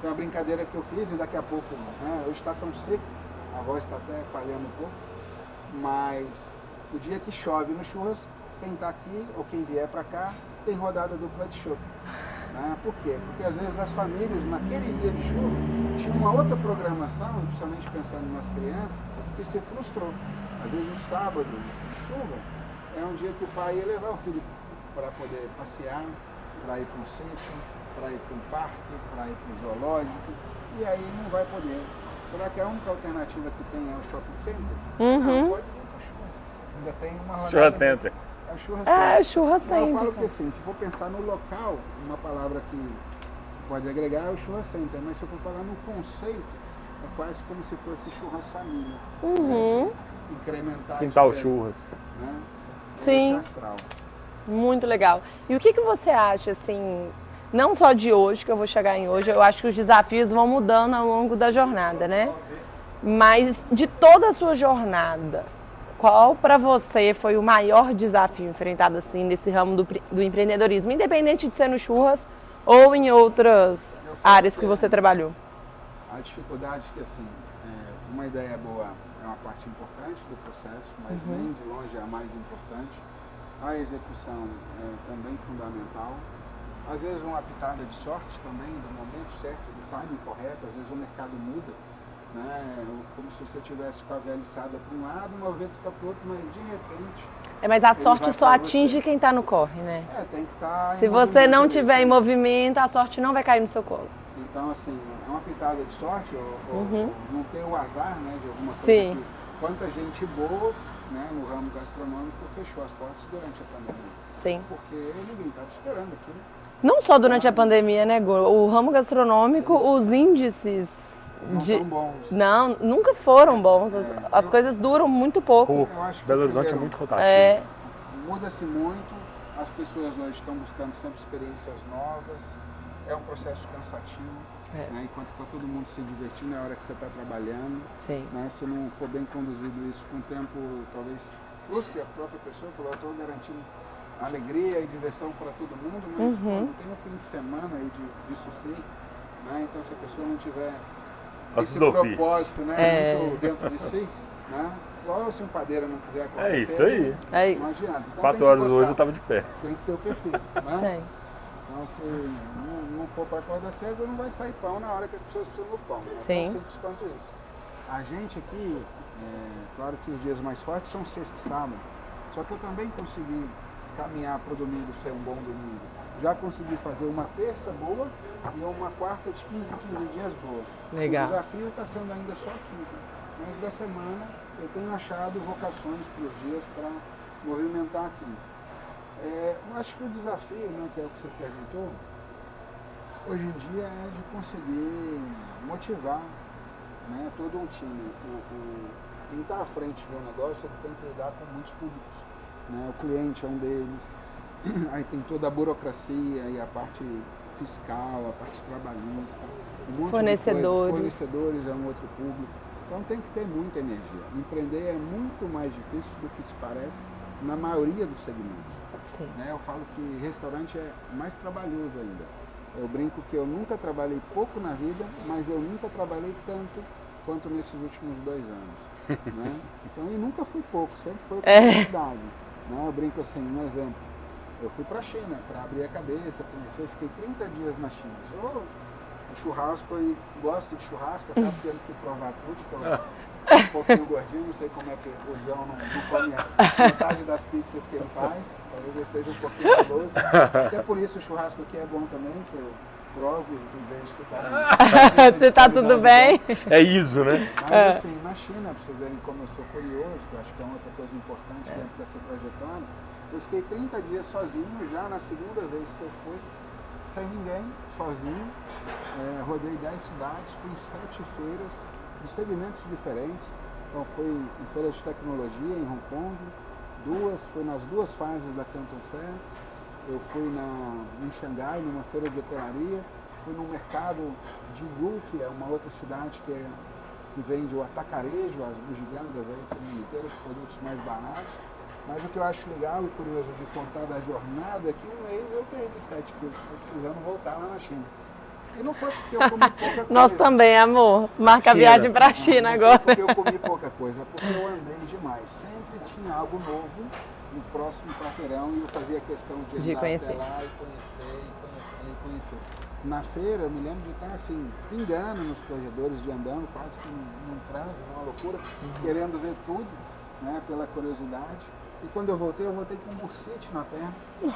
Tem uma brincadeira que eu fiz e daqui a pouco, né, hoje está tão seco, a voz está até falhando um pouco, mas o dia que chove no churras, quem está aqui ou quem vier para cá, tem rodada dupla de chopp. Né? Por quê? Porque às vezes as famílias, naquele dia de chuva, tinham uma outra programação, principalmente pensando nas crianças, que se frustrou. Às vezes o sábado de chuva é um dia que o pai ia levar o filho para poder passear, para ir para um sítio, para ir para um parque, para ir para um zoológico, e aí não vai poder. Será que a única alternativa que tem é o shopping center? Não, pode ir para o churras. Ainda tem uma rodada. Churras center. Churras center. Eu falo que assim, se for pensar no local, uma palavra que pode agregar é o churras center, mas se eu for falar no conceito, é quase como se fosse churras família. Né? Incrementar Quintal churras. Né? Sim. Astral. Muito legal. E o que você acha, assim, não só de hoje, que eu vou chegar em hoje, eu acho que os desafios vão mudando ao longo da jornada, né? Mas de toda a sua jornada, qual para você foi o maior desafio enfrentado assim nesse ramo do empreendedorismo, independente de ser no churras ou em outras áreas que você trabalhou? A dificuldade que assim, uma ideia boa é uma parte importante do processo, mas nem de longe é a mais importante. A execução é também fundamental. Às vezes uma pitada de sorte também, do momento certo, do timing correto, às vezes o mercado muda. Né? Como se você tivesse com a velha içada para um lado, uma vez está para o outro, mas de repente... mas a sorte só atinge quem está no corre, né? Tem que estar Se você não tiver em movimento, a sorte não vai cair no seu colo. Então, assim, é uma pitada de sorte, ou não ter o azar, né, de alguma coisa. Sim. Que, quanta gente boa, né, no ramo gastronômico fechou as portas durante a pandemia. Sim. Porque ninguém estava esperando aquilo. Não só durante a pandemia, né, Gu? O ramo gastronômico, os índices... Não são bons. Não, nunca foram bons. As coisas duram muito pouco. Eu acho que Belo Horizonte é muito rotativo. Muda-se muito, as pessoas hoje estão buscando sempre experiências novas, é um processo cansativo, né? Enquanto está todo mundo se divertindo, é a hora que você está trabalhando. Sim. Né? Se não for bem conduzido isso com o tempo, talvez frustre a própria pessoa, falou, eu estou garantindo alegria e diversão para todo mundo, mas quando tem um fim de semana aí de sossego, né? Então se a pessoa não tiver esse propósito, né, muito dentro de si, né? Igual se um padeiro não quiser acontecer, isso aí. Não adianta. Então, 4 horas hoje eu estava de pé. Tem que ter o perfil, né? Sim. Então, assim, não for para acordar cedo, não vai sair pão na hora que as pessoas precisam do pão. É Sim. tão simples quanto isso. A gente aqui, claro que os dias mais fortes são sexta e sábado, só que eu também consegui caminhar para o domingo ser um bom domingo. Já consegui fazer uma terça boa e uma quarta de 15 em 15 dias boa. Legal. O desafio está sendo ainda só quinta, mas da semana eu tenho achado vocações para os dias para movimentar aqui. Eu acho que o desafio, né, que é o que você perguntou, hoje em dia é de conseguir motivar, né, todo um time. Quem está à frente do negócio tem que lidar com muitos públicos. Né? O cliente é um deles, aí tem toda a burocracia e a parte fiscal, a parte trabalhista, um monte fornecedores. De coisa. Fornecedores é um outro público. Então tem que ter muita energia. Empreender é muito mais difícil do que se parece na maioria dos segmentos. Sim. Né? Eu falo que restaurante é mais trabalhoso ainda. Eu brinco que eu nunca trabalhei pouco na vida, mas eu nunca trabalhei tanto quanto nesses últimos 2 anos. Né? Então, e nunca fui pouco, sempre foi oportunidade. Né? Eu brinco assim, um exemplo. Eu fui para a China para abrir a cabeça, conhecer, fiquei 30 dias na China. Sou churrasco e gosto de churrasco, até tendo que provar tudo. Estou um pouquinho gordinho, não sei como é que o João não come a metade das pizzas que ele faz. Talvez eu seja um pouquinho guloso. Até por isso o churrasco aqui é bom também, que eu provo em vez de citar. Você tá tudo bem? É isso, né? Mas assim, na China, para vocês verem como eu sou curioso, que eu acho que é uma outra coisa importante dentro dessa trajetória, eu fiquei 30 dias sozinho, já na segunda vez que eu fui, sem ninguém, sozinho, rodei 10 cidades, fui em 7 feiras, de segmentos diferentes. Então fui em feiras de tecnologia em Hong Kong, fui nas 2 fases da Canton Fair, eu fui em Xangai, numa feira de hotelaria, fui num mercado de Yiwu, que é uma outra cidade que vende o atacarejo, as bugigangas aí para o mundo inteiro, os produtos mais baratos. Mas o que eu acho legal e curioso de contar da jornada é que um mês eu perdi 7 quilos, estou precisando voltar lá na China. E não foi porque eu comi pouca coisa. Nós também, amor. Marca a viagem para a China não agora. Foi porque eu comi pouca coisa, é porque eu andei demais. Sempre tinha algo novo no próximo quarteirão e eu fazia questão de andar conhecer. até lá e conhecer. Na feira, eu me lembro de estar assim, pingando nos corredores, de andando, quase que num trânsito, numa loucura, querendo ver tudo, né, pela curiosidade. E quando eu voltei com um bursite na perna.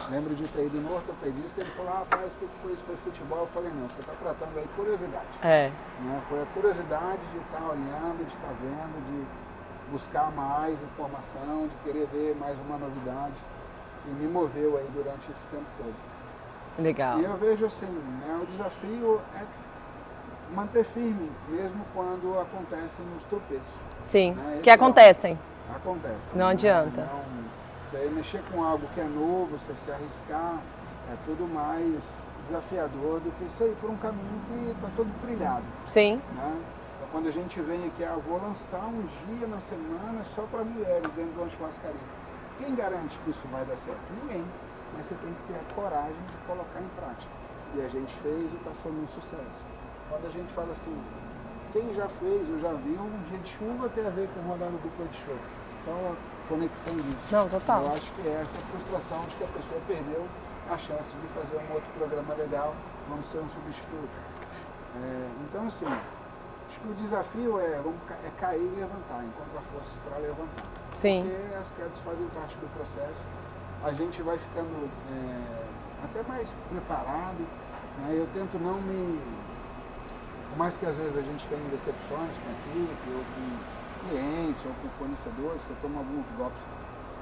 Lembro de ter ido no ortopedista, ele falou, rapaz, o que foi isso? Foi futebol? Eu falei, não, você está tratando aí curiosidade. Né? Foi a curiosidade de estar olhando, de estar vendo, de buscar mais informação, de querer ver mais uma novidade, que me moveu aí durante esse tempo todo. Legal. E eu vejo assim, né, o desafio é manter firme, mesmo quando acontecem os tropeços. Sim, né? que acontecem. Acontece. Não adianta. Você mexer com algo que é novo, você se arriscar, é tudo mais desafiador do que sair por um caminho que está todo trilhado. Sim. Né? Então, quando a gente vem aqui, vou lançar um dia na semana só para mulheres dentro de uma churrascaria. Quem garante que isso vai dar certo? Ninguém. Mas você tem que ter a coragem de colocar em prática. E a gente fez e está sendo um sucesso. Quando a gente fala assim, quem já fez ou já viu, um dia de chuva tem a ver com rodada dupla de show. Então, a conexão disso. Não, total. Eu acho que é essa frustração de que a pessoa perdeu a chance de fazer um outro programa legal, vamos ser um substituto. Então, assim, acho que o desafio é cair e levantar, encontrar forças para levantar. Sim. Porque as quedas fazem parte do processo. A gente vai ficando até mais preparado. Né? Eu tento não me... Por mais que às vezes a gente tenha decepções com a equipe, ou com clientes, ou com fornecedores, você toma alguns golpes,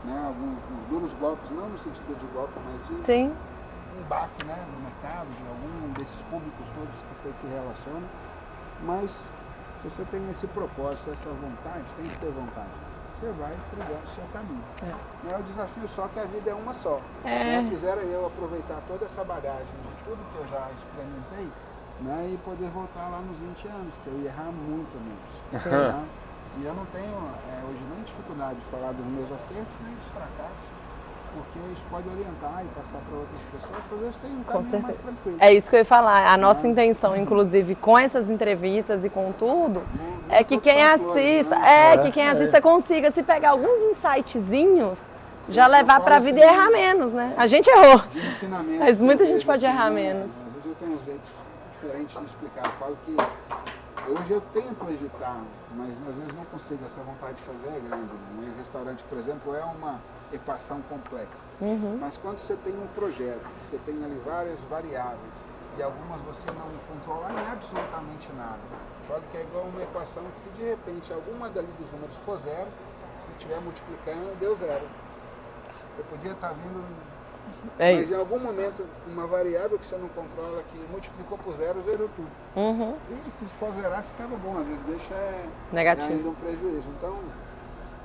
né? Alguns duros golpes, não no sentido de golpe, mas de um baque, né? No mercado, de algum desses públicos todos que você se relaciona. Mas se você tem esse propósito, essa vontade, tem que ter vontade. Você vai trilhando o seu caminho. Não é o desafio só que a vida é uma só. Eu quisera eu aproveitar toda essa bagagem de tudo que eu já experimentei, né, e poder voltar lá nos 20 anos, que eu ia errar muito menos. Né? E eu não tenho hoje nem dificuldade de falar dos meus acertos, nem dos fracassos, porque isso pode orientar e passar para outras pessoas, às vezes tem um caminho mais tranquilo. É isso que eu ia falar. A nossa intenção, inclusive, com essas entrevistas e com tudo, é que quem assista, que quem assista consiga se pegar alguns insightzinhos, já levar para a vida e errar menos, né? A gente errou, De ensinamento, mas muita gente pode errar menos. Às vezes eu tenho um jeito diferente de explicar. Eu falo que hoje eu tento evitar, mas às vezes não consigo. Essa vontade de fazer é grande. Um restaurante, por exemplo, é uma equação complexa. Mas quando você tem um projeto, você tem ali várias variáveis e algumas você não controla em absolutamente nada. Eu falo que é igual uma equação que se de repente alguma dali dos números for zero, se estiver multiplicando, deu zero. Você podia estar vindo, mas em algum momento uma variável que você não controla, que multiplicou por zero, zerou tudo. E se for zerar, se estava bom, às vezes deixa negativo, ainda um prejuízo. Então,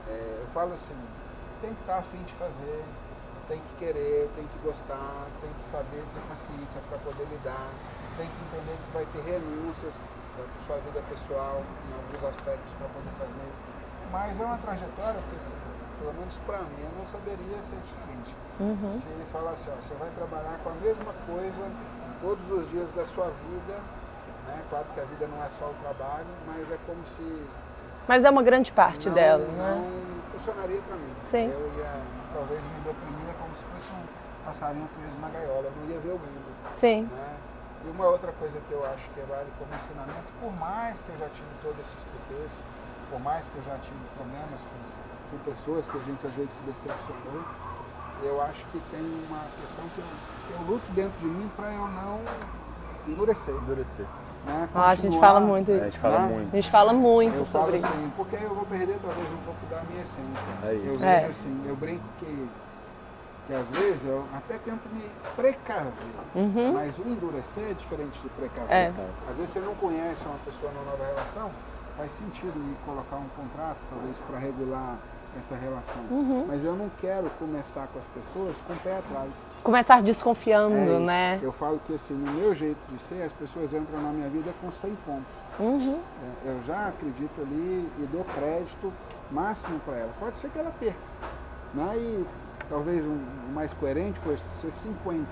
eu falo assim, tem que estar a fim de fazer, tem que querer, tem que gostar, tem que saber ter paciência para poder lidar, tem que entender que vai ter renúncias para sua vida pessoal, em alguns aspectos para poder fazer. Mas é uma trajetória que, assim, pelo menos para mim, eu não saberia ser diferente. Se falar assim, ó, você vai trabalhar com a mesma coisa todos os dias da sua vida, né? Claro que a vida não é só o trabalho, mas é como se... Mas é uma grande parte dela, né? Não funcionaria para mim. Sim. Eu ia, talvez, me deprimir como se fosse um passarinho preso na gaiola, não ia ver o mundo. Sim. Né? E uma outra coisa que eu acho que vale como ensinamento, por mais que eu já tive todos esses tropeços, por mais que eu já tive problemas com pessoas que a gente às vezes se decepcionou, eu acho que tem uma questão que eu luto dentro de mim para eu não endurecer. Né? A gente fala muito isso. A gente fala muito. A gente fala muito eu sobre falo assim, isso. porque eu vou perder talvez um pouco da minha essência. É isso. Eu vejo assim, eu brinco que às vezes eu até tento me precaver, mas o endurecer é diferente de precaver. Às vezes você não conhece uma pessoa numa nova relação, faz sentido ir colocar um contrato, talvez, para regular essa relação. Mas eu não quero começar com as pessoas com o pé atrás. Começar desconfiando, né? Eu falo que assim, no meu jeito de ser, as pessoas entram na minha vida com 100 pontos. Eu já acredito ali e dou crédito máximo para ela. Pode ser que ela perca, né? E talvez o mais coerente fosse ser 50.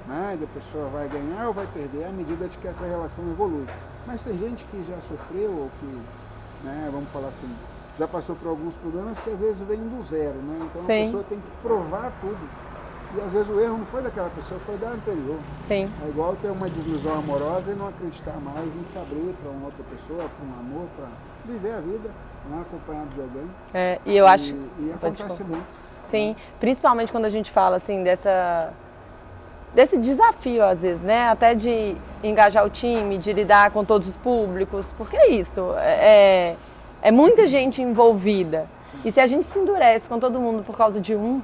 Né? E a pessoa vai ganhar ou vai perder à medida de que essa relação evolui. Mas tem gente que já sofreu ou que, né, vamos falar assim, já passou por alguns problemas que às vezes vem do zero, né? Então a pessoa tem que provar tudo. E às vezes o erro não foi daquela pessoa, foi da anterior. Sim. É igual ter uma desilusão amorosa e não acreditar mais em se abrir para uma outra pessoa, para um amor, para viver a vida, né, acompanhado de alguém. E eu acho... E acontece muito. Sim, principalmente quando a gente fala assim desse desafio às vezes, né? Até de engajar o time, de lidar com todos os públicos, porque é isso, é muita gente envolvida. E se a gente se endurece com todo mundo por causa de um,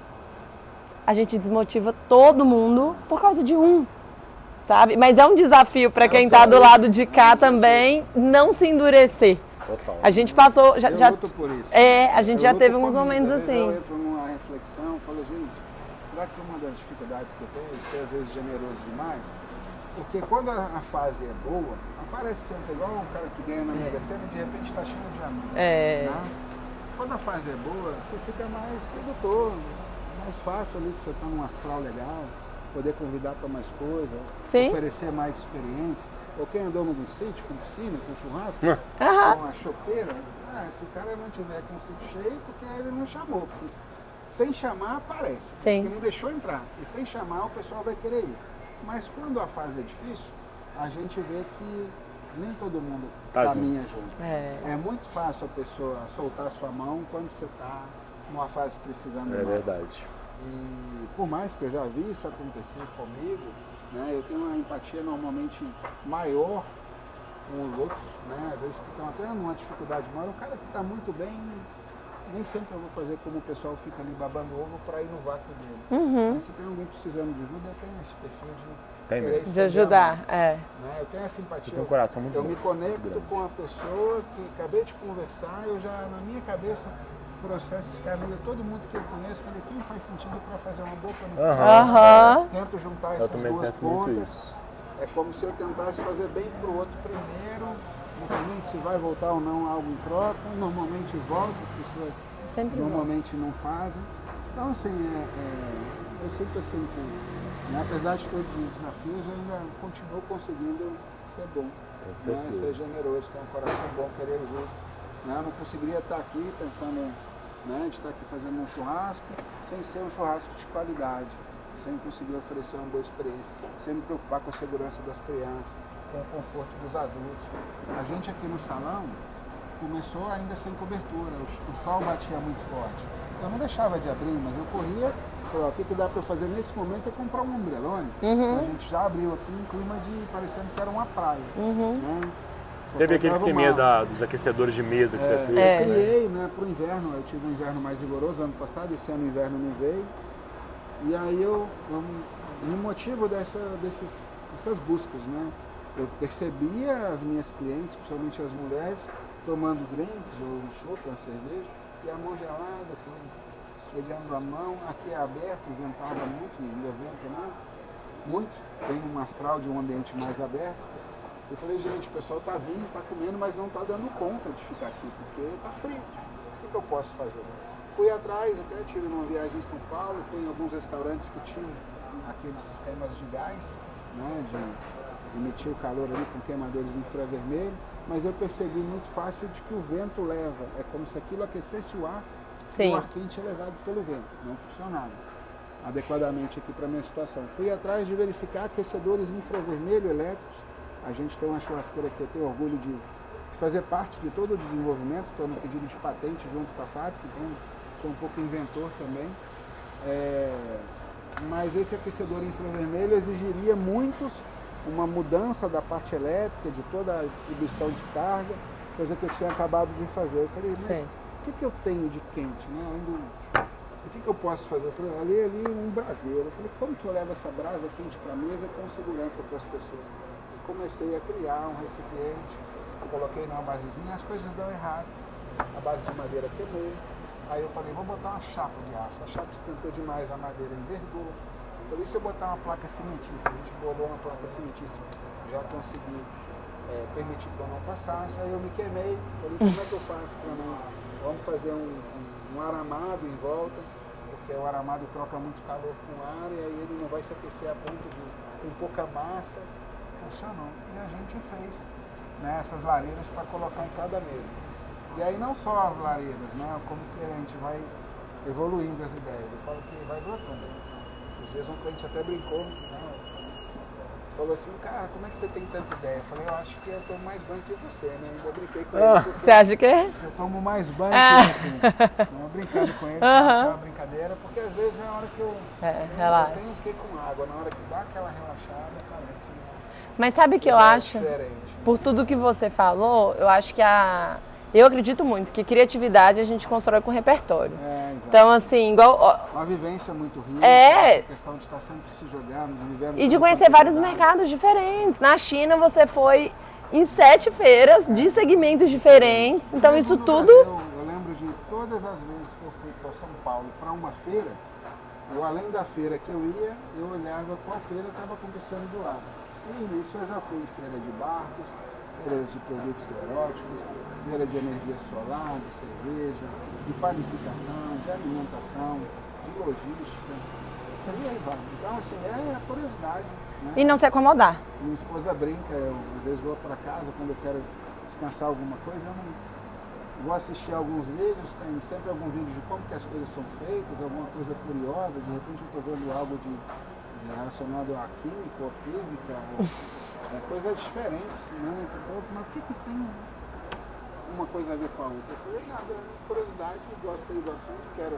a gente desmotiva todo mundo por causa de um, sabe? Mas é um desafio para quem está do lado de cá também não se endurecer. Total. A gente passou, Eu luto por isso. A gente já teve alguns momentos assim. Eu entro numa reflexão, falo, gente, será que uma das dificuldades que eu tenho é ser às vezes generoso demais? Porque quando a fase é boa, aparece sempre igual um cara que ganha na Mega Sena e de repente está cheio de amigos. Né? Quando a fase é boa, você fica mais sedutor, mais fácil ali que você está num astral legal, poder convidar para mais coisa, oferecer mais experiência. Ou quem andou num sítio com piscina, com churrasco, com uma chopeira, se o cara não tiver com o sítio cheio, porque ele não chamou. Porque sem chamar, aparece. Porque não deixou entrar. E sem chamar, o pessoal vai querer ir. Mas quando a fase é difícil, a gente vê que nem todo mundo caminha junto. É muito fácil a pessoa soltar a sua mão quando você está numa fase precisando mais. É verdade. E por mais que eu já vi isso acontecer comigo, né, eu tenho uma empatia normalmente maior com os outros, né, às vezes que estão até numa dificuldade maior. O cara que está muito bem, nem sempre eu vou fazer como o pessoal fica ali babando ovo para ir no vácuo dele. Mas se tem alguém precisando de ajuda, eu tenho esse perfil de ajudar. Né? Eu tenho essa empatia. Você tem um coração muito eu me conecto com a pessoa que acabei de conversar, eu já na minha cabeça processo escaneio todo mundo que eu conheço, falei, quem faz sentido para fazer uma boa conexão? Tento juntar essas duas pontas. É como se eu tentasse fazer bem para o outro primeiro, independente se vai voltar ou não algo em troca. Normalmente volta, as pessoas normalmente não fazem. Então, assim, eu sinto assim que, né, apesar de todos os desafios, eu ainda continuo conseguindo ser bom, né, ser generoso, ter um coração bom, querer o justo. Né, eu não conseguiria estar aqui pensando, né, de estar aqui fazendo um churrasco sem ser um churrasco de qualidade. sem conseguir oferecer uma boa experiência, sem me preocupar com a segurança das crianças, com o conforto dos adultos. A gente aqui no salão começou ainda sem cobertura, o sol batia muito forte. Eu não deixava de abrir, mas eu corria, falei, o que dá para eu fazer nesse momento é comprar um ombrelone. A gente já abriu aqui em clima de parecendo que era uma praia. Né? Teve aquele esqueminha dos aquecedores de mesa que você fez. Eu criei, né, para o inverno, eu tive um inverno mais rigoroso ano passado, esse ano o inverno não veio. E aí eu me motivo dessas buscas, né? Eu percebia as minhas clientes, principalmente as mulheres, tomando drinks ou um chopp, uma cerveja, e a mão gelada, esfregando a mão, aqui é aberto, ventava muito, ainda venta, né? Muito, tem um astral de um ambiente mais aberto. Eu falei, gente, o pessoal está vindo, está comendo, mas não está dando conta de ficar aqui, porque está frio. O que eu posso fazer? Fui atrás, até tive uma viagem em São Paulo, fui em alguns restaurantes que tinham aqueles sistemas de gás, né, de emitir o calor ali com queimadores infravermelho, mas eu percebi muito fácil de que o vento leva, é como se aquilo aquecesse o ar, e o ar quente é levado pelo vento, não funcionava adequadamente aqui para a minha situação. Fui atrás de verificar aquecedores infravermelho elétricos. A gente tem uma churrasqueira que eu tenho orgulho de fazer parte de todo o desenvolvimento, estou no pedido de patente junto com a fábrica, então sou um pouco inventor também. Mas esse aquecedor infravermelho exigiria uma mudança da parte elétrica, de toda a distribuição de carga, coisa que eu tinha acabado de fazer. Eu falei, mas o que eu tenho de quente? Né? O que eu posso fazer? Eu falei, ali um braseiro. Eu falei, como que eu levo essa brasa quente para a mesa com segurança para as pessoas? Comecei a criar um recipiente, coloquei numa basezinha, as coisas dão errado. A base de madeira queimou. Aí eu falei, vou botar uma chapa de aço. A chapa esquentou demais, a madeira envergou. Falei, se eu botar uma placa cimentícia, a gente bolou uma placa cimentícia, já consegui permitir que eu não passasse. Aí eu me queimei, falei, como é que eu faço para não... Vamos fazer um aramado em volta, porque o aramado troca muito calor com o ar e aí ele não vai se aquecer a ponto de... Tem pouca massa. Funcionou. E a gente fez, né, essas lareiras para colocar em cada mesa. E aí não só as lareiras, né, como que a gente vai evoluindo as ideias. Eu falo que vai brotando. Esses dias um cliente até brincou, né, falou assim, cara, como é que você tem tanta ideia? Eu falei, eu acho que eu tomo mais banho que você, né? Ainda brinquei com ele. Você acha que é? Eu tomo mais banho que você. Brincando com ele, uma brincadeira, porque às vezes é a hora que eu tenho o que com água, na hora que dá aquela relaxada, parece... Mas sabe que eu acho, por tudo que você falou, eu acho que eu acredito muito que criatividade a gente constrói com repertório. Então, assim, igual... Uma vivência muito rica, a questão de estar sempre se jogando, vivendo... E de conhecer vários mercados diferentes. Na China você foi em 7 feiras de segmentos diferentes, então isso tudo... Brasil, eu lembro de todas as vezes que eu fui para São Paulo para uma feira, além da feira que eu ia, eu olhava qual feira estava acontecendo do lado. E nisso eu já fui em feira de barcos, feiras de produtos eróticos, feira de energia solar, de cerveja, de panificação, de alimentação, de logística, e aí vai. Então assim, é a curiosidade. Né? E não se acomodar. Minha esposa brinca, eu às vezes vou para casa quando eu quero descansar alguma coisa, eu não vou assistir alguns vídeos, tem sempre algum vídeo de como que as coisas são feitas, alguma coisa curiosa, de repente eu estou vendo algo relacionado à química ou física, ou coisas diferentes, né? Mas o que tem uma coisa a ver com a outra? Eu falei, nada, curiosidade, gosto do assunto, quero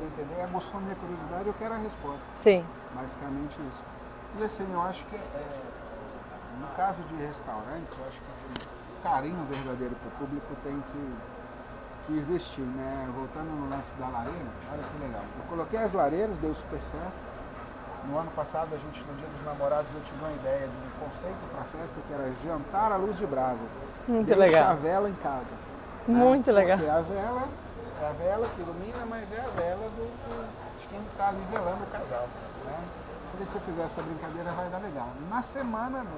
entender, emoção minha curiosidade, eu quero a resposta. Sim. Basicamente isso. E assim, eu acho que no caso de restaurantes, eu acho que assim, o carinho verdadeiro para o público tem que existir, né? Voltando no lance da lareira, olha que legal. Eu coloquei as lareiras, deu super certo. No ano passado, no Dia dos Namorados, eu tive uma ideia de um conceito para a festa que era jantar à luz de brasas. Muito Deixa legal. a vela em casa. Muito legal. Porque a vela é a vela que ilumina, mas é a vela de quem está ali velando o casal. Né? Falei, se eu fizer essa brincadeira vai dar legal. Na semana, no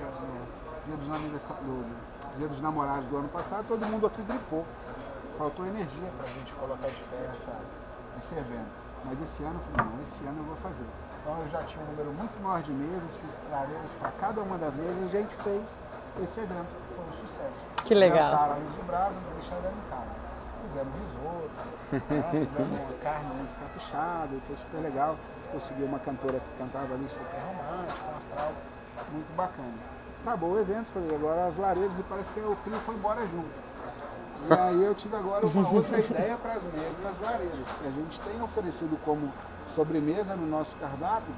Dia dos Namorados do ano passado, todo mundo aqui gripou. Faltou energia para a gente colocar de pé esse evento. Mas esse ano, eu falei, não, esse ano eu vou fazer. Então eu já tinha um número muito maior de mesas, fiz lareiras para cada uma das mesas e a gente fez esse evento, que foi um sucesso. Que legal. Jantar à luz de brasas, deixar ela em casa. fizemos risoto, né? Fizemos uma carne muito caprichada, e foi super legal. Consegui uma cantora que cantava ali super romântica, um astral muito bacana. Acabou o evento, falei, agora as lareiras, e parece que o frio foi embora junto. E aí eu tive agora uma outra ideia para as mesmas lareiras, que a gente tem oferecido como sobremesa no nosso cardápio,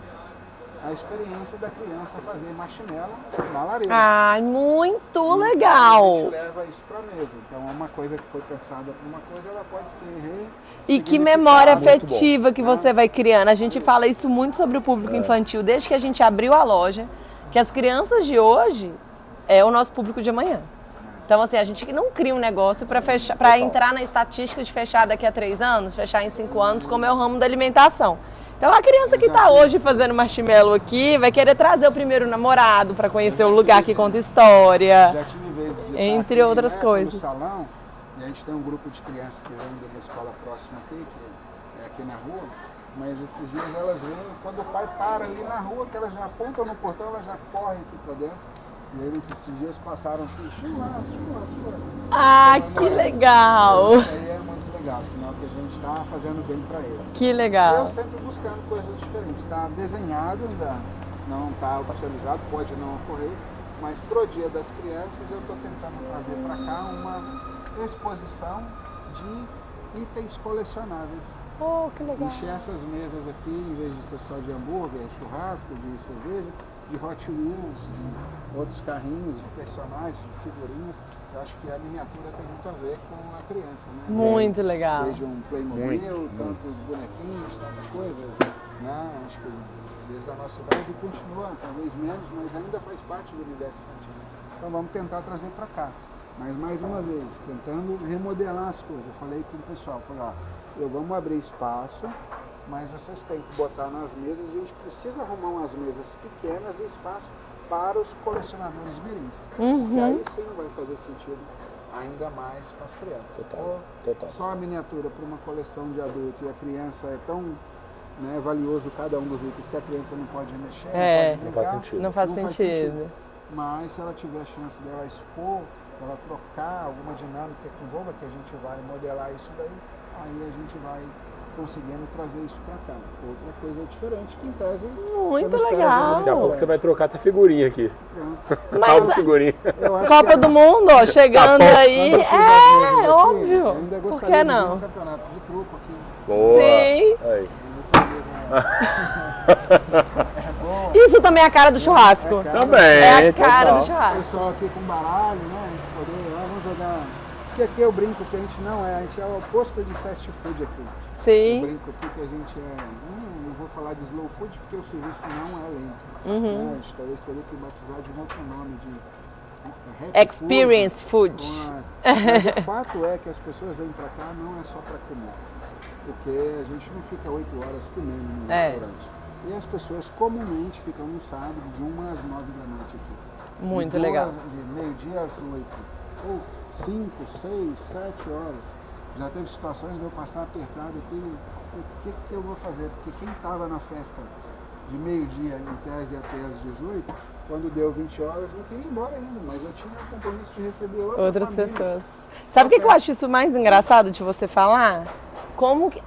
a experiência da criança fazer marshmallow na lareira. Ai, muito Então, legal! a gente leva isso para a mesa. Então, uma coisa que foi pensada para uma coisa, ela pode ser E que memória Muito bom. afetiva que você vai criando. A gente fala isso muito sobre o público infantil, desde que a gente abriu a loja, que as crianças de hoje é o nosso público de amanhã. Então, assim, a gente não cria um negócio para entrar na estatística de fechar daqui a 3 anos, fechar em 5 anos, como é o ramo da alimentação. Então, a criança que está hoje fazendo marshmallow aqui vai querer trazer o primeiro namorado para conhecer o lugar que conta história, Já tive vezes de entre estar aqui, outras né, coisas. no salão, e a gente tem um grupo de crianças que vem da escola próxima aqui, que é aqui na rua, mas esses dias elas vêm, quando o pai para ali na rua, que elas já apontam no portão, elas já correm aqui para dentro. E eles esses dias passaram assim, churras. Ah, que legal! Isso aí é muito legal, sinal que a gente está fazendo bem para eles. Que E legal! eu sempre buscando coisas diferentes. Está desenhado, ainda não está oficializado, pode não ocorrer, mas pro Dia das Crianças eu estou tentando trazer para cá uma exposição de itens colecionáveis. Oh, que legal! Encher essas mesas aqui, em vez de ser só de hambúrguer, churrasco, de cerveja, de Hot Wheels, de outros carrinhos, de personagens, de figurinhas. Eu acho que a miniatura tem muito a ver com a criança, né? Muito legal! Desde um Playmobil, Muito. tantos bonequinhos, tantas coisas, né? Acho que desde a nossa idade continua, talvez menos, mas ainda faz parte do universo infantil. Então vamos tentar trazer para cá. Mas mais uma vez, tentando remodelar as coisas. Eu falei com o pessoal, falei, ó, vamos abrir espaço, mas vocês têm que botar nas mesas e a gente precisa arrumar umas mesas pequenas e espaço para os colecionadores mirins. E aí sim vai fazer sentido ainda mais com as crianças. Total. Só a miniatura para uma coleção de adulto e a criança é tão, né, valioso cada um dos itens que a criança não pode mexer, não pode Não faz brincar. sentido. Não faz sentido. Mas se ela tiver a chance dela expor, ela trocar alguma dinâmica que envolva, que a gente vai modelar isso daí, aí a gente vai conseguindo trazer isso para cá. Outra coisa diferente, que em tese... Muito eu não espero legal. ver Daqui a pouco você vai trocar até figurinha aqui. Pronto. Mas Figurinha. Eu acho Copa que do Mundo, ó, chegando aí. quando eu fiz as mesas aqui, Óbvio. eu ainda Por gostaria que de ver não? um campeonato de truco aqui. Boa. Sim. Aí. Essa mesa é boa. Isso também é a cara do churrasco. cara. Também. É a cara total. do O churrasco. pessoal aqui com baralho, né? A gente poder, vamos jogar. Porque aqui eu brinco que a gente não é, a gente é o oposto de fast food aqui. Eu Sim. brinco aqui que a gente é, não vou falar de slow food porque o serviço não é lento. Uhum. Né? A gente talvez teria que batizar de um outro nome, de happy Experience food. Mas o fato é que as pessoas vêm pra cá não é só pra comer. Porque a gente não fica 8 horas comendo no restaurante. E as pessoas comumente ficam no sábado de 1 às 9 da noite aqui. Muito De legal. De meio-dia às 8. Ou 5, 6, 7 horas. Já teve situações de eu passar apertado aqui. O que eu vou fazer? Porque quem estava na festa de meio-dia, em tese até às 18, quando deu 20 horas, não queria ir embora ainda. Mas eu tinha o compromisso de receber Outras família. pessoas. Sabe o que eu acho isso mais engraçado de você falar? Como que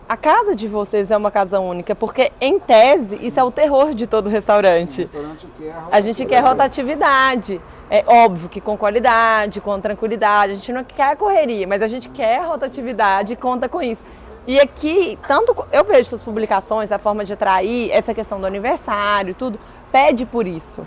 a casa de vocês é uma casa única, porque em tese isso é o terror de todo O restaurante. restaurante quer A gente quer rotatividade. É óbvio que com qualidade, com tranquilidade, a gente não quer correria, mas a gente quer rotatividade e conta com isso. E aqui, tanto eu vejo suas publicações, a forma de atrair, essa questão do aniversário, tudo, pede por isso.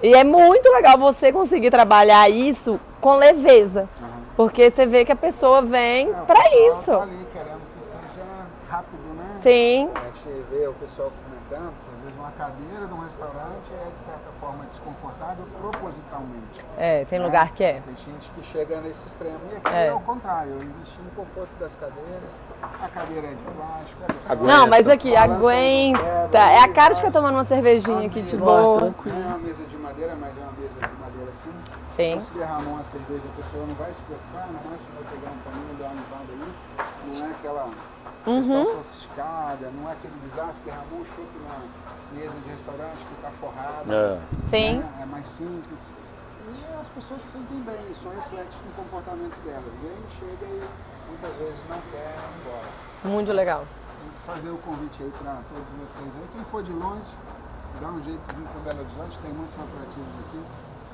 E é muito legal você conseguir trabalhar isso com leveza, porque você vê que a pessoa vem para isso. Tá ali querendo que seja rápido, né? Sim. A gente vê o pessoal comentando que às vezes uma cadeira de um restaurante é de certa forma desconfortável propositalmente. É, tem né? lugar que é. Tem gente que chega nesse extremo. E aqui É. é o contrário, eu investi no conforto das cadeiras, a cadeira é de plástico, é gostosa. Aguenta. Não, mas aqui, Balança, aguenta. quebra, É a cara de vai. ficar tomando uma cervejinha aqui de Mesa, boa. Não é uma mesa de madeira, mas é uma mesa de madeira simples. Sim. Se derramar uma cerveja, a pessoa não vai se preocupar, no máximo vai pegar um paninho e dar uma limpada ali. Não é aquela questão sofisticada, não é aquele desastre, derramou o chope na mesa de restaurante que está forrada. É. Sim. Né? É mais simples. E E as pessoas se sentem bem, isso reflete no comportamento delas. Vem, chega e muitas vezes não quer ir embora. Muito legal. Tem que fazer o convite aí para todos vocês aí. Quem for de longe, dá um jeito de vir para Belo Horizonte, tem muitos atrativos aqui.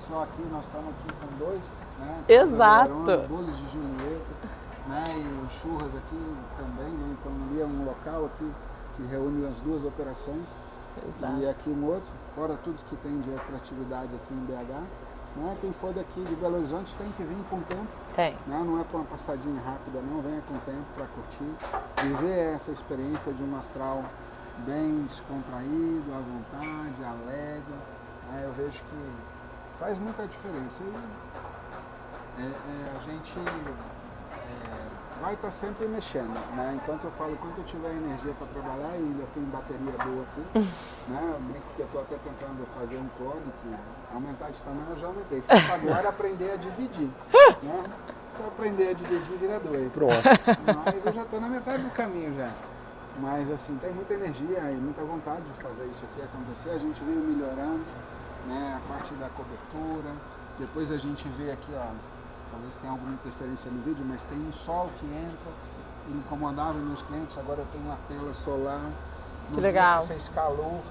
Só aqui nós estamos aqui com 2, né? Exato. Verona, bolos de Julieta, né? E os churras aqui também, né? Então ali é um local aqui que reúne as duas operações. Exato. E aqui um outro, fora tudo que tem de atratividade aqui em BH. Né? Quem for daqui de Belo Horizonte tem que vir com tempo. Tem. Né? Não é para uma passadinha rápida não, venha com tempo para curtir. Viver essa experiência de um astral bem descontraído, à vontade, alegre. Né? Eu vejo que faz muita diferença. E a gente vai estar sempre mexendo, né? Enquanto eu falo, enquanto eu tiver energia para trabalhar e ainda tem bateria boa aqui, né? Eu brinco que eu estou até tentando fazer um clone que aumentar de tamanho eu já aumentei. Falta agora aprender a dividir, né? Se eu aprender a dividir, vira 2. Pronto. Mas eu já estou na metade do caminho já. Mas assim, tem muita energia e muita vontade de fazer isso aqui acontecer. A gente veio melhorando, né? A parte da cobertura. Depois a gente vê aqui, ó. Talvez tenha alguma interferência no vídeo, mas tem um sol que entra, ele incomodava meus clientes, agora eu tenho uma tela solar. Que legal. Fez calor,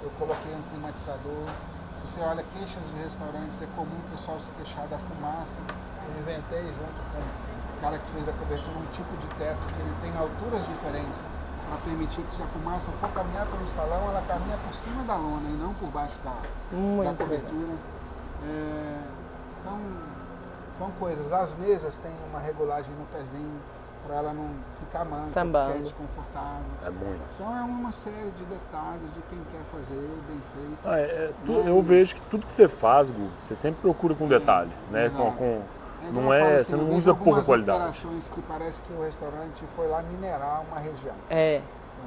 eu coloquei um climatizador. Se você olha queixas de restaurantes, é comum o pessoal se queixar da fumaça. Eu inventei junto com o cara que fez a cobertura um tipo de teto que ele tem alturas diferentes para permitir que se a fumaça for caminhar pelo salão, ela caminha por cima da lona e não por baixo da cobertura. Então, são coisas. As mesas têm uma regulagem no pezinho para ela não ficar manca, Sambando. porque é desconfortável. É muito. Então é uma série de detalhes de quem quer fazer bem feito. Eu vejo que tudo que você faz, Gu, você sempre procura com detalhe, né? Exato. Não igual eu falo assim, você não eu vejo usa pouca algumas qualidade. operações que parece que o restaurante foi lá minerar uma região. É.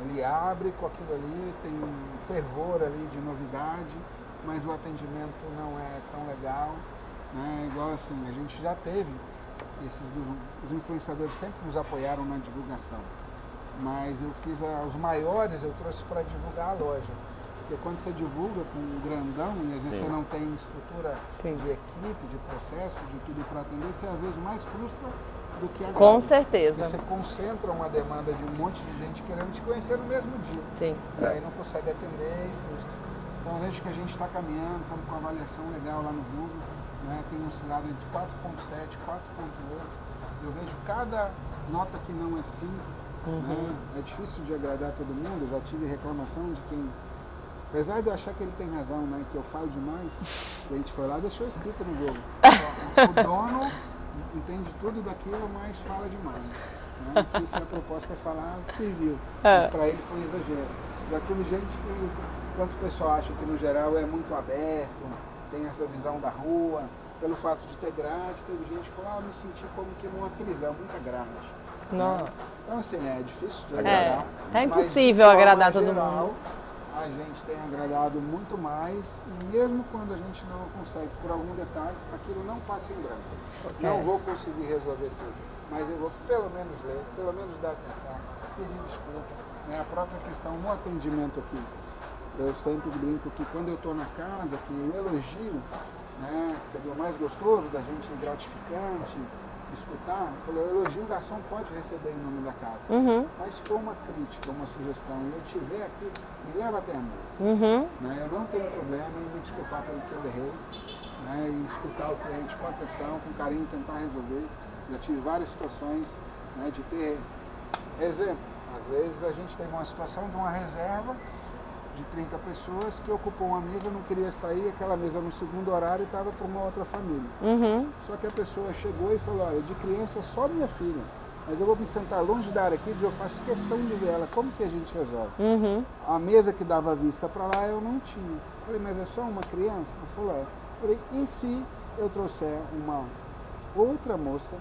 Ele abre com aquilo ali, tem um fervor ali de novidade, mas o atendimento não é tão legal. Né? Igual assim, a gente já teve, os influenciadores sempre nos apoiaram na divulgação, mas eu fiz os maiores, eu trouxe para divulgar a loja, porque quando você divulga com um grandão e às vezes Sim. você não tem estrutura Sim. de equipe, de processo, de tudo para atender, você às vezes mais frustra do que agrada. Com certeza. Você concentra uma demanda de um monte de gente querendo te conhecer no mesmo dia. Sim. E aí não consegue atender e frustra. Então eu vejo que a gente está caminhando, estamos com uma avaliação legal lá no Google. Né, tem oscilado entre 4.7 e 4.8. Eu vejo cada nota que não é 5. Né, é difícil de agradar todo mundo. Eu já tive reclamação de quem, apesar de eu achar que ele tem razão, né, que eu falo demais, a gente foi lá e deixou escrito no Google. O dono entende tudo daquilo, mas fala demais. Né, que se a proposta é falar, serviu. Mas para ele foi exagero. Já tive gente que, enquanto o pessoal acha que no geral é muito aberto, tem essa visão da rua, pelo fato de ter grade, teve gente que falou, eu me senti como que numa prisão, muita grade. Não. Né? Então assim, é difícil de agradar. É impossível mas, de agradar forma todo geral, mundo. A gente tem agradado muito mais, e mesmo quando a gente não consegue por algum detalhe, aquilo não passa em branco. Não vou conseguir resolver tudo, mas eu vou pelo menos ler, pelo menos dar atenção, pedir desculpa. Né? A própria questão no atendimento aqui. Eu sempre brinco que quando eu estou na casa, que o elogio, né, que seria o mais gostoso da gente, gratificante, escutar, o elogio o garçom pode receber em nome da casa. Mas se for uma crítica, uma sugestão, e eu estiver aqui, me leva até a mesa. Né, eu não tenho problema em me desculpar pelo que eu errei, né, e escutar o cliente com atenção, com carinho, tentar resolver. Já tive várias situações, né, de ter exemplo. Às vezes a gente teve uma situação de uma reserva de 30 pessoas que ocupou uma mesa, não queria sair, aquela mesa no segundo horário estava para uma outra família. Só que a pessoa chegou e falou, olha, de criança é só minha filha, mas eu vou me sentar longe da área aqui, eu faço questão de ver ela, como que a gente resolve? A mesa que dava vista para lá eu não tinha. Eu falei, mas é só uma criança? Ele falou, é. Eu falei, e se eu trouxer uma outra moça,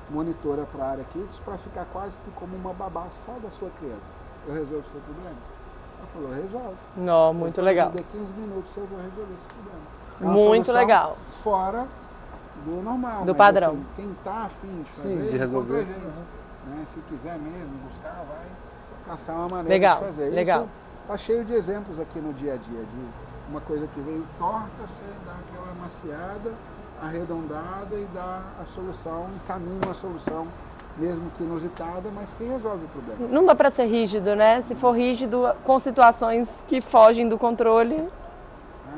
monitora para a área Kids, para ficar quase que como uma babá só da sua criança? Eu resolvo o seu problema? Ela falou, resolve. Não, muito legal. Daqui a 15 minutos eu vou resolver esse problema. É Muito legal. Fora do normal. Do mas, padrão. Assim, quem está afim de fazer, Sim, de resolver. encontra jeito, né? Se quiser mesmo buscar, vai caçar uma maneira Legal, de fazer. legal. Isso está cheio de exemplos aqui no dia a dia. De uma coisa que veio torta, você dá aquela maciada, arredondada e dá a solução, encaminha a solução, mesmo que inusitada, mas que resolve o problema. Não dá para ser rígido, né? Se for rígido com situações que fogem do controle,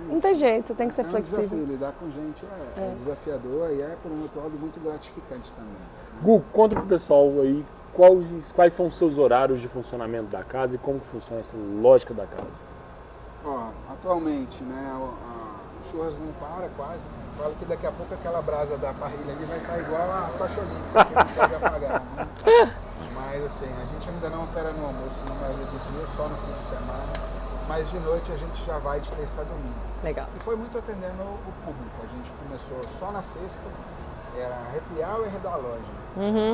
não tem jeito, tem que ser flexível. Desafio, lidar com gente é desafiador e é, por um outro lado, muito gratificante também. Gu, conta pro pessoal aí quais são os seus horários de funcionamento da casa e como que funciona essa lógica da casa. Ó, atualmente, né, o churras não para quase. Falo que daqui a pouco aquela brasa da parrilha ali vai estar igual a tocha olímpica, que não pode apagar. Né? Mas assim, a gente ainda não opera no almoço na maioria dos dias, só no fim de semana. Mas de noite a gente já vai de terça a domingo. Legal. E foi muito atendendo o público. A gente começou só na sexta, era arrepiar e arredar a loja.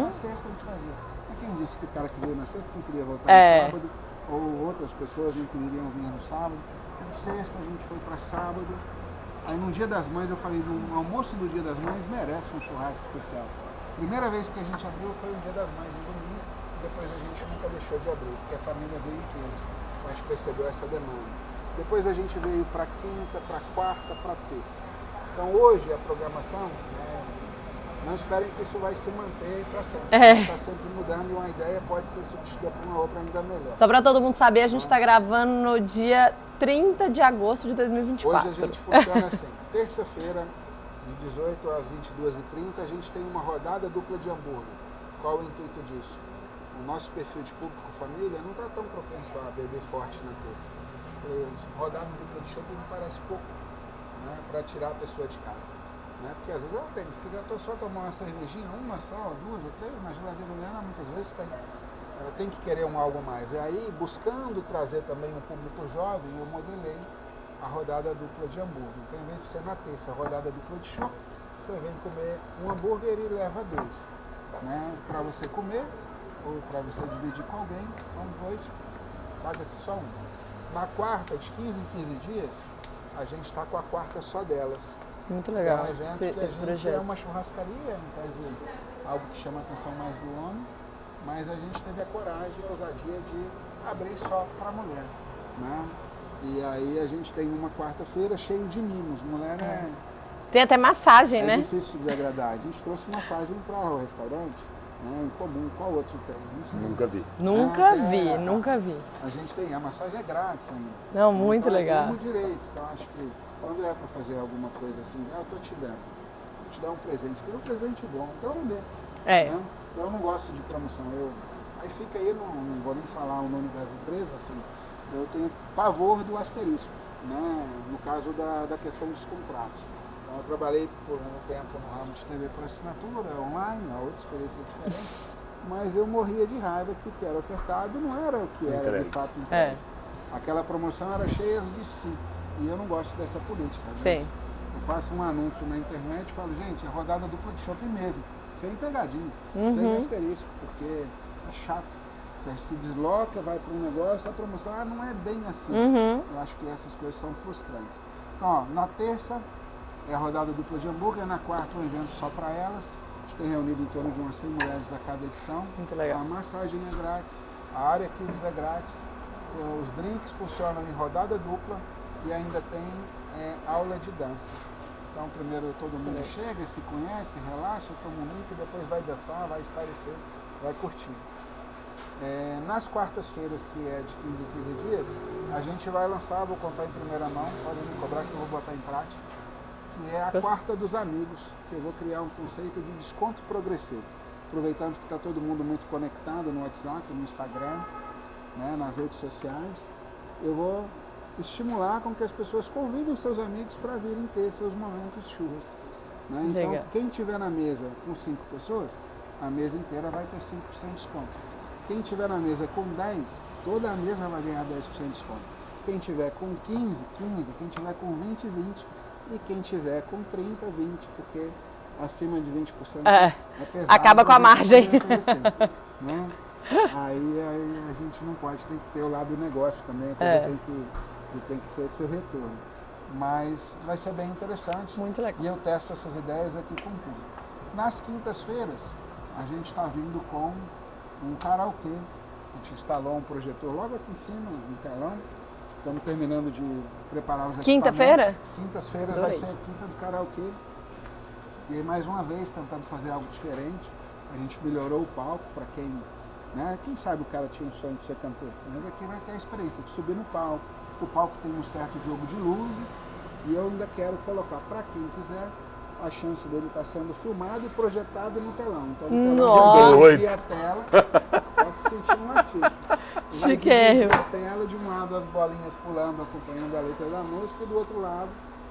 Na sexta a gente fazia. Mas quem disse que o cara que veio na sexta não queria voltar no sábado? Ou outras pessoas não queriam vir no sábado. De sexta a gente foi para sábado. Aí no Dia das Mães eu falei, no almoço do Dia das Mães merece um churrasco especial. Primeira vez que a gente abriu foi no Dia das Mães, no domingo. Depois a gente nunca deixou de abrir, porque a família veio inteira. A gente percebeu essa demanda. Depois a gente veio para quinta, para quarta, para terça. Então hoje a programação, não esperem que isso vai se manter para sempre. Está sempre mudando e uma ideia pode ser substituída por uma outra ainda melhor. Só para todo mundo saber, a gente está gravando no dia 30 de agosto de 2024. Hoje a gente funciona assim, terça-feira, de 18 às 22h30, a gente tem uma rodada dupla de hambúrguer. Qual é o intuito disso? O nosso perfil de público-família não está tão propenso a beber forte na terça. Rodar no dupla de chopp me parece pouco, né, para tirar a pessoa de casa. Né? Porque às vezes ela tem, se quiser só tomar uma cervejinha, uma só, duas ou três, na geladeira dela muitas vezes ela tem que querer algo mais. E aí, buscando trazer também um público jovem, eu modelei a rodada dupla de hambúrguer. Então, em vez de ser na terça, a rodada dupla de chopp, você vem comer um hambúrguer e leva dois. Né? Para você comer, ou para você dividir com alguém, então dois, paga-se só um. Na quarta, de 15 em 15 dias, a gente está com a quarta só delas. Muito legal. É um evento que a gente projeto. É uma churrascaria, em tese, algo que chama a atenção mais do homem, mas a gente teve a coragem e a ousadia de abrir só para a mulher. Né? E aí a gente tem uma quarta-feira cheio de mimos. Mulher tem até massagem, né? É difícil de agradar. A gente trouxe massagem para o restaurante, né, em comum. Qual outro tem? Não sei. Nunca vi. Nunca vi. A gente tem, a massagem é grátis ainda. Não, muito então, legal. É direito. Então acho que quando é para fazer alguma coisa assim, eu estou te dando. Vou te dar um presente. Dê um presente bom, então não dê. Né? Então eu não gosto de promoção. Aí fica aí, não vou nem falar o nome das empresas, assim, eu tenho pavor do asterisco, né? No caso da questão dos contratos. Então eu trabalhei por um tempo no ramo de TV por assinatura, online, uma outra experiência diferente, mas eu morria de raiva que o que era ofertado não era o que era de fato entregue. Aquela promoção era cheia de si, e eu não gosto dessa política. Sim. Eu faço um anúncio na internet e falo, gente, é rodada dupla de shopping mesmo, sem pegadinha, sem asterisco, porque é chato. Você se desloca, vai para um negócio, a promoção não é bem assim. Eu acho que essas coisas são frustrantes. Então, ó, na terça é a rodada dupla de hambúrguer, na quarta um evento só para elas. A gente tem reunido em torno de umas 100 mulheres a cada edição. Muito legal. A massagem é grátis, a área Kids é grátis, os drinks funcionam em rodada dupla e ainda tem aula de dança. Então, primeiro todo mundo chega, se conhece, relaxa, toma um drink, depois vai dançar, vai espairecer, vai curtir. Nas quartas-feiras, que é de 15 em 15 dias, a gente vai lançar, vou contar em primeira mão, podem me cobrar que eu vou botar em prática, que é a quarta dos amigos, que eu vou criar um conceito de desconto progressivo. Aproveitando que está todo mundo muito conectado no WhatsApp, no Instagram, né, nas redes sociais, eu vou estimular com que as pessoas convidem seus amigos para virem ter seus momentos churras. Né? Então, quem tiver na mesa com 5 pessoas, a mesa inteira vai ter 5% de desconto. Quem tiver na mesa com 10, toda a mesa vai ganhar 10% de desconto. Quem tiver com 15, 15. Quem tiver com 20, 20. E quem tiver com 30, 20. Porque acima de 20% é pesado. Acaba com a margem. Né? Aí a gente não pode, tem que ter o lado do negócio também. A coisa tem que ser seu retorno. Mas vai ser bem interessante. Muito legal. E eu testo essas ideias aqui com tudo. Nas quintas-feiras, a gente está vindo com um karaokê. A gente instalou um projetor logo aqui em cima, no telão. Estamos terminando de preparar os equipamentos. Quinta-feira? Quintas-feiras vai ser a quinta do karaokê. E aí, mais uma vez, tentando fazer algo diferente, a gente melhorou o palco para quem, né? Quem sabe o cara tinha um sonho de ser cantor. Mas aqui vai ter a experiência de subir no palco. O palco tem um certo jogo de luzes e eu ainda quero colocar para quem quiser a chance dele estar sendo filmado e projetado no telão. Então, no telão vai dividir a tela, vai se sentir um artista. Chiquérrimo. A tela, de um lado as bolinhas pulando, acompanhando a letra da música, e do outro lado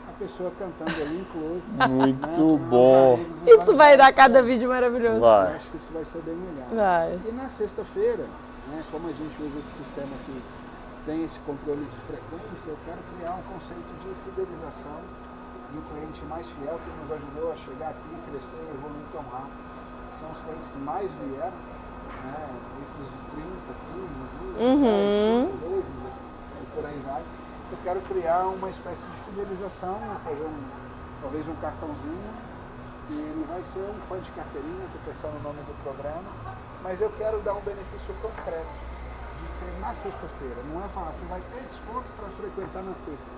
a pessoa cantando ali em close. Muito bom. Isso vai dar cada vídeo maravilhoso. Vai. Eu acho que isso vai ser bem legal. Vai. E na sexta-feira, né, como a gente usa esse sistema aqui, tem esse controle de frequência, eu quero criar um conceito de fidelização de um cliente mais fiel que nos ajudou a chegar aqui, crescer, evoluir tão rápido. São os clientes que mais vieram, né, esses de 30, 15, 20, 10, 12, e por aí vai. Eu quero criar uma espécie de fidelização, fazer talvez um cartãozinho, que ele vai ser um fã de carteirinha, estou pensando no nome do programa, mas eu quero dar um benefício concreto de ser na sexta-feira. Não é falar, você vai ter desconto para frequentar na terça,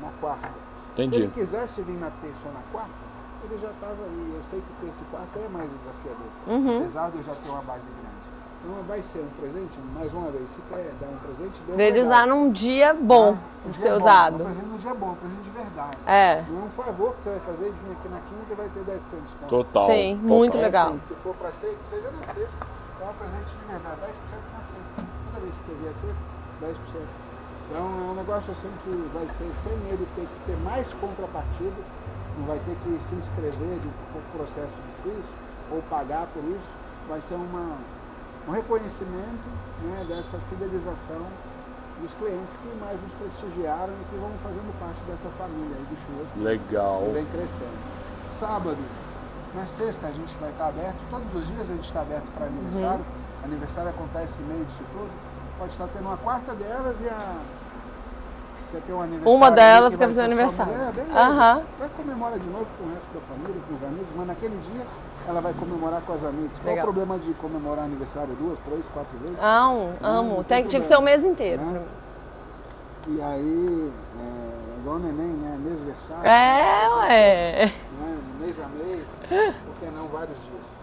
na quarta. Entendi. Se ele quisesse vir na terça ou na quarta, ele já estava aí. Eu sei que terça e quarta é mais desafiador, apesar de eu já ter uma base grande. Então vai ser um presente, mais uma vez, se quer dar um presente, dê um Pra ele legal. usar num dia bom Um de dia ser bom, usado. Um presente no dia bom, um presente de verdade. É. Não é um favor que você vai fazer de vir aqui na quinta e vai ter 10% de desconto. Total. Sim, total. muito É legal. assim, se for para ser, que seja na sexta, é um presente de verdade, 10% na sexta. Toda vez que você vier a sexta, 10%. Então é um negócio assim que vai ser sem ele ter que ter mais contrapartidas, não vai ter que se inscrever de um processo difícil ou pagar por isso, vai ser um reconhecimento, né, dessa fidelização dos clientes que mais nos prestigiaram e que vão fazendo parte dessa família aí do Churras. Legal. Que vem crescendo. Sábado, na sexta a gente vai estar aberto, todos os dias a gente está aberto para aniversário. Aniversário acontece meio disso tudo. Pode estar tendo uma quarta delas e quer ter um aniversário. Uma delas que quer vai fazer um ser só aniversário. mulher, beleza. Aham. Vai comemora de novo com o resto da família, com os amigos, mas naquele dia ela vai comemorar com as amigas. Qual Legal. o problema de comemorar aniversário 2, 3, 4 vezes? Amo. Não Tinha tem que ser o mês problema, inteiro. né? pra mim. E aí, igual o neném, né? Mêsversário. É, ué. Né? Mês a mês, por que não vários dias?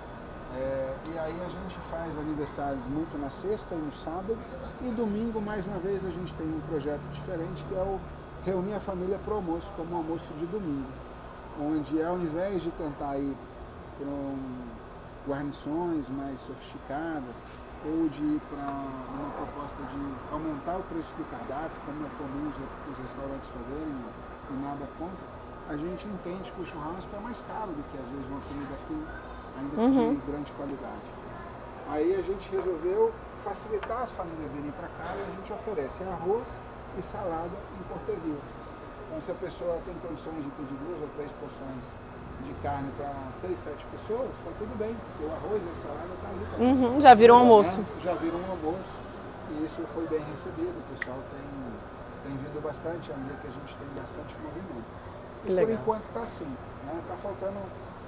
E aí a gente faz aniversários muito na sexta e no sábado, e domingo, mais uma vez, a gente tem um projeto diferente, que é o Reunir a Família para o Almoço, como almoço de domingo, onde ao invés de tentar ir para guarnições mais sofisticadas, ou de ir para uma proposta de aumentar o preço do cardápio, como é comum os restaurantes fazerem, e nada contra, a gente entende que o churrasco é mais caro do que às vezes uma comida aqui, ainda de grande qualidade. Aí a gente resolveu facilitar as famílias virem para cá e a gente oferece arroz e salada em cortesia. Então se a pessoa tem condições de pedir 2 ou 3 porções de carne para 6, 7 pessoas, está tudo bem, porque o arroz e a salada está ali também. Já virou um almoço. Já viram um almoço e isso foi bem recebido, o pessoal tem vindo bastante, à medida que a gente tem bastante movimento. E por enquanto está assim, né? Está faltando,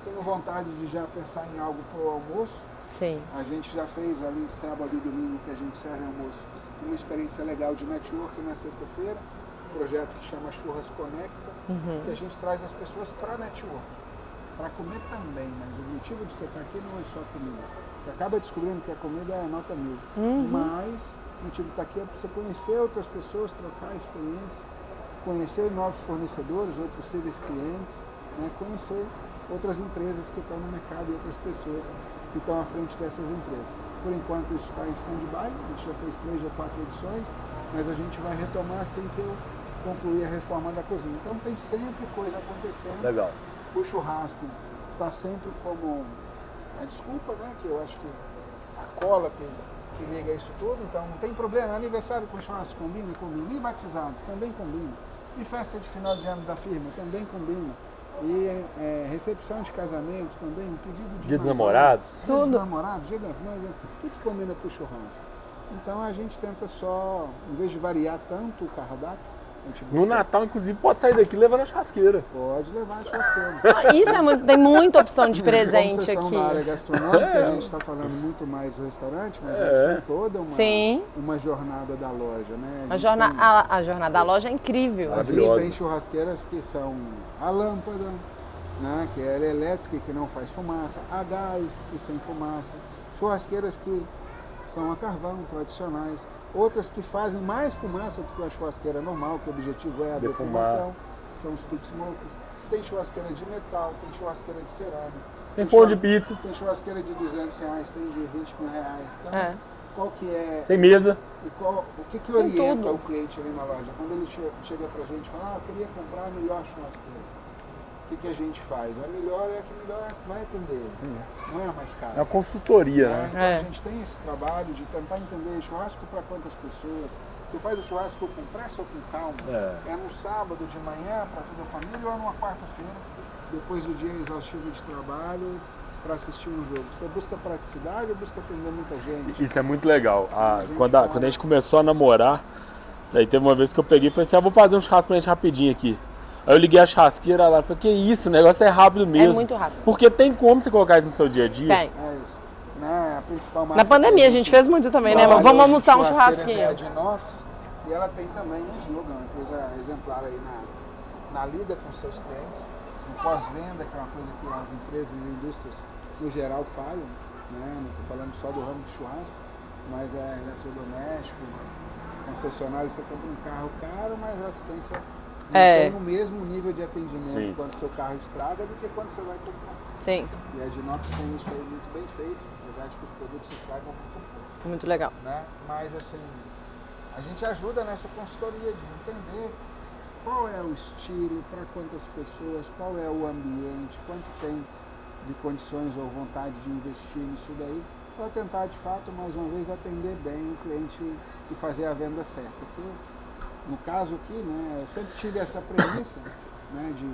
tenho vontade de já pensar em algo para o almoço. Sim. A gente já fez ali sábado e domingo que a gente serve almoço, uma experiência legal de network na sexta-feira, um projeto que chama Churras Conecta, que a gente traz as pessoas para network, para comer também, mas o motivo de você estar aqui não é só comida. Você acaba descobrindo que a comida é nota 1000, mas o motivo de estar aqui é para você conhecer outras pessoas, trocar experiência, conhecer novos fornecedores ou possíveis clientes, né? Conhecer outras empresas que estão no mercado e outras pessoas que estão à frente dessas empresas. Por enquanto isso está em stand-by, a gente já fez 3 ou 4 edições, mas a gente vai retomar assim que eu concluir a reforma da cozinha. Então tem sempre coisa acontecendo. Legal. O churrasco está sempre como a desculpa, né? Que eu acho que a cola que liga isso tudo, então não tem problema. Aniversário com churrasco combina. E batizado também combina. E festa de final de ano da firma também combina. E recepção de casamento também, um pedido de Dia dos namorados. Dia dos namorados, dia das mães, tudo combina para o churrasco. Então a gente tenta só, em vez de variar tanto o cardápio, a gente No busca- Natal, inclusive, pode sair daqui e levar na churrasqueira. Pode levar a churrasqueira. Isso é muito, tem muita opção de Como presente vocês são aqui. da área gastronômica, a gente está falando muito mais do restaurante, mas a gente tem toda Sim. uma jornada da loja, né? A gente jornada da loja é incrível. tem, a gente Maravilhosa. tem churrasqueiras que são a lâmpada, né, que é elétrica e que não faz fumaça, a gás e sem fumaça, churrasqueiras que são a carvão, tradicionais, outras que fazem mais fumaça do que a churrasqueira normal, que o objetivo é a defumação, são os pit smokers. Tem churrasqueira de metal, tem churrasqueira de cerâmica. Tem forno de pizza. Tem churrasqueira de R$200, tem de R$20 mil. Então, qual que é... Tem mesa. E o que orienta o cliente ali na loja? Quando ele chega pra gente e fala, eu queria comprar a melhor churrasqueira. O que a gente faz? A melhor é a que melhor vai atender. Não é a mais cara. É uma consultoria, né? Então a gente tem esse trabalho de tentar entender churrasco para quantas pessoas. Você faz o churrasco com pressa ou com calma? É num sábado de manhã para toda a família ou é numa quarta-feira, depois do dia exaustivo de trabalho, para assistir um jogo? Você busca praticidade ou busca atender muita gente? Isso é muito legal. Quando a gente começou a namorar, aí teve uma vez que eu peguei e falei assim, vou fazer um churrasco pra gente rapidinho aqui. Aí eu liguei a churrasqueira lá e falei, que isso, o negócio é rápido mesmo. É muito rápido. Porque tem como você colocar isso no seu dia a dia? Tem. É isso. A principal marca Na pandemia a gente fez muito também, né? Vamos almoçar um churrasquinho. É a de inox e ela tem também um slogan, uma coisa exemplar aí na lida com seus clientes, no pós-venda, que é uma coisa que as empresas e indústrias no geral falham, né? Não estou falando só do ramo de churrasco, mas é eletrodoméstico, concessionário, você compra um carro caro, mas a assistência não tem o mesmo nível de atendimento quando seu carro estraga do que quando você vai comprar. Sim. E a de inox tem isso aí muito bem feito, apesar de que os produtos estragam muito pouco. Muito legal. Né? Mas assim, a gente ajuda nessa consultoria de entender qual é o estilo, para quantas pessoas, qual é o ambiente, quanto tem de condições ou vontade de investir nisso daí, para tentar de fato, mais uma vez, atender bem o cliente e fazer a venda certa. Porque, no caso aqui, né, eu sempre tive essa premissa, né, de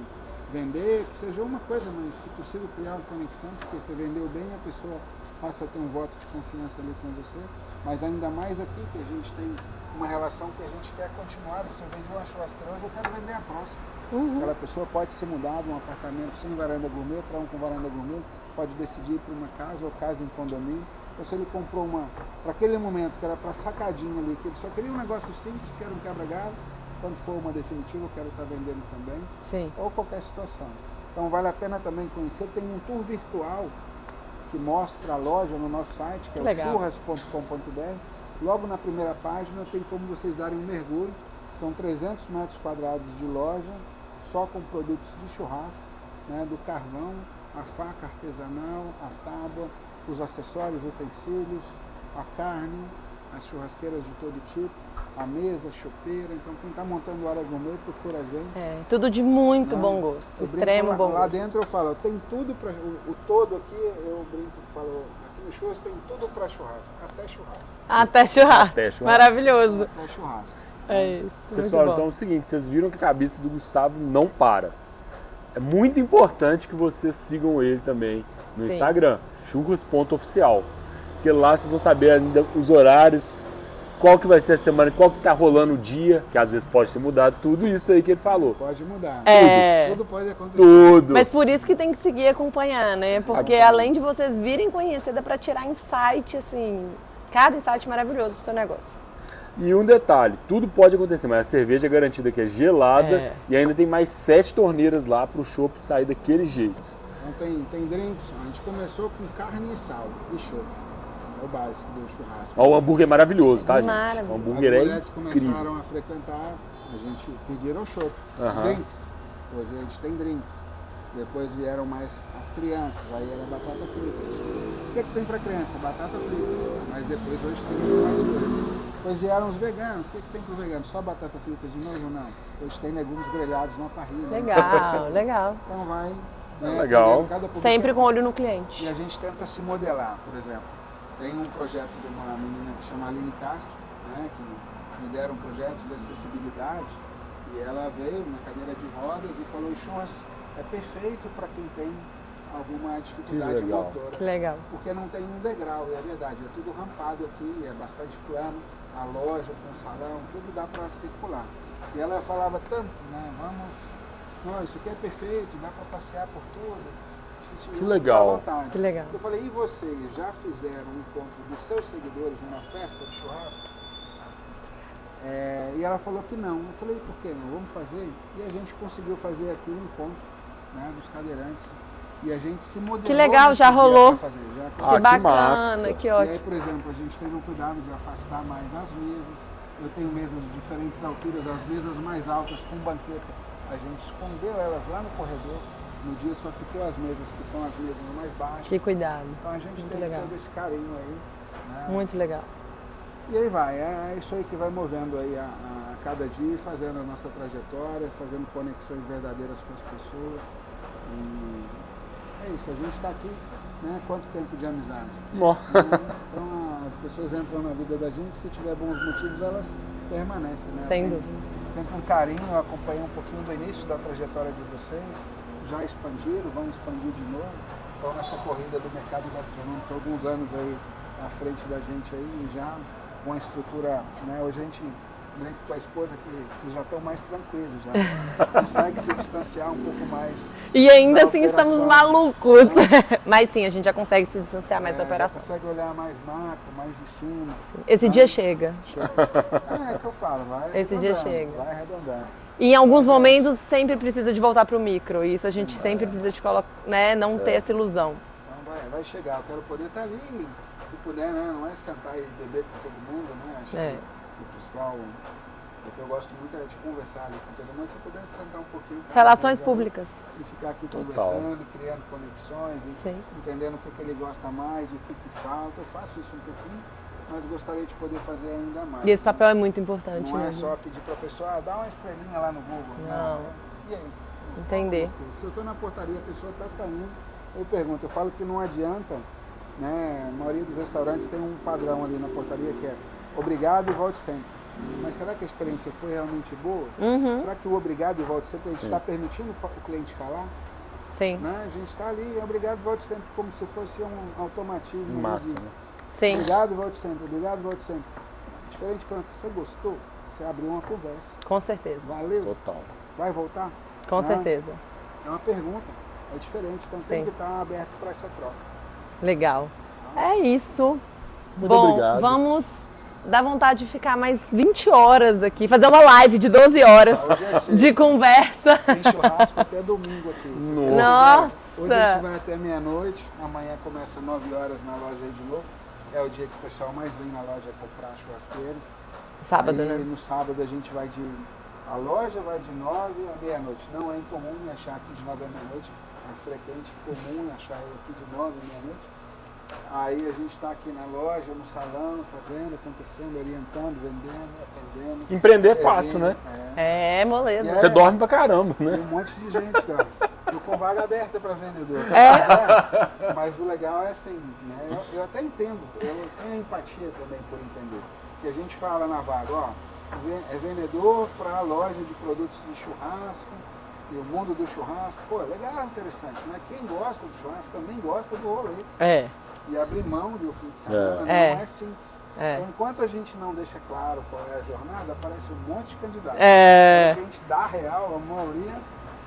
vender, que seja uma coisa, mas se possível criar uma conexão, porque você vendeu bem, a pessoa passa a ter um voto de confiança ali com você, mas ainda mais aqui que a gente tem uma relação que a gente quer continuar. Se eu vender uma churrasqueira hoje, eu quero vender a próxima. Aquela pessoa pode se mudar de um apartamento sem varanda gourmet para um com varanda gourmet, pode decidir por uma casa ou casa em condomínio, ou se ele comprou uma, para aquele momento que era para sacadinha ali, que ele só queria um negócio simples, quer um quebra-galho, quando for uma definitiva eu quero estar vendendo também, ou qualquer situação. Então vale a pena também conhecer, tem um tour virtual que mostra a loja no nosso site, que é o churras.com.br. Logo na primeira página tem como vocês darem um mergulho, são 300 metros quadrados de loja, só com produtos de churrasco, né, do carvão, a faca artesanal, a tábua, os acessórios, utensílios, a carne, as churrasqueiras de todo tipo, a mesa, a chopeira. Então quem está montando área gourmet procura a gente. Tudo de muito bom gosto, extremo bom gosto. Lá dentro eu falo, tem tudo para o todo aqui, eu brinco e falo, aqui no Churras tem tudo para churrasco, até churrasco. Até churrasco. Maravilhoso. Até churrasco. É isso. Pessoal, então é o seguinte, vocês viram que a cabeça do Gustavo não para. É muito importante que vocês sigam ele também no Instagram, churras.oficial. Porque lá vocês vão saber ainda os horários, qual que vai ser a semana, qual que está rolando o dia, que às vezes pode ter mudado, tudo isso aí que ele falou. Pode mudar. Tudo pode acontecer. Tudo. Mas por isso que tem que seguir e acompanhar, né? Porque além de vocês virem conhecer, dá para tirar insight, assim, cada insight maravilhoso pro seu negócio. E um detalhe, tudo pode acontecer, mas a cerveja é garantida que é gelada e ainda tem mais 7 torneiras lá para o chopp sair daquele jeito. Então tem drinks, a gente começou com carne e sal e chopp. É o básico do churrasco. Ó, o hambúrguer é maravilhoso, tá, gente? Maravilhoso. O hambúrguer As é mulheres incrível. começaram a frequentar, a gente pediram chopp, drinks. Hoje a gente tem drinks. Depois vieram mais as crianças, aí era batata frita. O que tem para criança? Batata frita. Mas depois hoje tem mais coisas. Depois vieram os veganos. O que tem para o vegano? Só batata frita de novo ou não? Hoje tem legumes grelhados na parrilha. Legal, legal. Então vai. Legal. Sempre com olho no cliente. E a gente tenta se modelar, por exemplo. Tem um projeto de uma menina que chama Aline Castro, né, que lidera um projeto de acessibilidade, e ela veio na cadeira de rodas e falou: o churras é perfeito para quem tem alguma dificuldade motora. Que legal. Porque não tem um degrau, é verdade, é tudo rampado aqui, é bastante plano, a loja com o salão, tudo dá para circular. E ela falava tanto, né, isso aqui é perfeito, dá para passear por tudo. Que legal. Que legal. Eu falei, e vocês já fizeram um encontro dos seus seguidores, uma festa de churrasco? E ela falou que não. Eu falei, por que não? Vamos fazer? E a gente conseguiu fazer aqui um encontro né, dos cadeirantes. E a gente se modelou. Que legal, nesse já dia rolou. pra fazer, já Que que bacana, massa. que E aí, ótimo. por exemplo, a gente teve o cuidado de afastar mais as mesas. Eu tenho mesas de diferentes alturas, as mesas mais altas com banqueta. A gente escondeu elas lá no corredor. No dia só ficou as mesas que são as mesas mais baixas. Que cuidado. Então a gente Muito tem legal. todo esse carinho aí. Né? Muito legal. E aí vai, é isso aí que vai movendo aí a cada dia, fazendo a nossa trajetória, fazendo conexões verdadeiras com as pessoas. E é isso, a gente está aqui, né? Quanto tempo de amizade? Nossa. Né? Então as pessoas entram na vida da gente, se tiver bons motivos, elas permanecem. Né? Sem Tem dúvida. sempre um carinho, eu acompanhei um pouquinho do início da trajetória de vocês, já expandiram, vão expandir de novo. Então nessa corrida do mercado gastronômico, alguns anos aí à frente da gente aí, já com a estrutura, né? Hoje a gente brinca com a esposa que vocês já estão mais tranquilos, já consegue se distanciar um pouco mais. E ainda da assim operação. estamos malucos. Mas sim, a gente já consegue se distanciar mais da Já operação. consegue olhar mais macro, mais de cima. Esse né? dia chega. É o que eu falo, vai Esse dia arredondando, chega. vai arredondando. E em alguns momentos sempre precisa de voltar para o micro. E isso a gente sempre precisa de colocar, né? Não ter essa ilusão. Então vai chegar, eu quero poder estar ali, se puder, né? Não é sentar e beber com todo mundo, né? Acho que o pessoal, o que eu gosto muito é de conversar ali com todo mundo, se puder sentar um pouquinho. Relações públicas. E ficar aqui Total. conversando, criando conexões, e Sim. entendendo o que ele gosta mais, o que falta. Eu faço isso um pouquinho, mas gostaria de poder fazer ainda mais. E esse né? papel é muito importante Não é mesmo. só pedir para a pessoa, dá uma estrelinha lá no Google. Não. E aí? Entender. Se eu estou na portaria, a pessoa está saindo, eu pergunto, eu falo que não adianta, né? A maioria dos restaurantes tem um padrão ali na portaria que é obrigado e volte sempre. Mas será que a experiência foi realmente boa? Uhum. Será que o obrigado e volte sempre a gente Sim. está permitindo o cliente falar? Sim. Né? A gente está ali, obrigado e volte sempre, como se fosse um automatismo. Massa, de- né? Sim. Obrigado, volte sempre, obrigado, volte sempre. Diferente, pronto, você gostou? Você abriu uma conversa. Com certeza. Valeu? Total. Vai voltar? Com Né? certeza. É uma pergunta, é diferente, então tem Sim. que estar aberto para essa troca. Legal. É isso. Muito Bom, obrigado. vamos dar vontade de ficar mais 20 horas aqui, fazer uma live de 12 horas Hoje é sexta. de conversa. Tem churrasco até domingo aqui. Se vocês Nossa! quiserem. Hoje a gente vai até meia-noite, amanhã começa 9 horas na loja aí de novo. É o dia que o pessoal mais vem na loja comprar churrasqueiros. Sábado, Aí, né? no sábado a gente vai a loja vai de 9 à meia-noite. Não é incomum achar aqui de 9 à meia-noite. É frequente, comum achar ele aqui de 9 à meia-noite. Aí a gente está aqui na loja, no salão, fazendo, acontecendo, orientando, vendendo, atendendo. Empreender é servindo, fácil, né? É, moleza. É. Você dorme pra caramba, Tem né? um monte de gente, cara. Tô com vaga aberta para vendedor. Mas o legal é assim, né? Eu até entendo, eu tenho empatia também por entender. Que a gente fala na vaga, ó, é vendedor para loja de produtos de churrasco, e o mundo do churrasco. Pô, legal, interessante, né? Quem gosta do churrasco também gosta do rolê. É, E abrir mão de um fim de semana não É. é simples. é. Então, enquanto a gente não deixa claro qual é a jornada, aparece um monte de candidatos. É. Quando a gente dá real, a maioria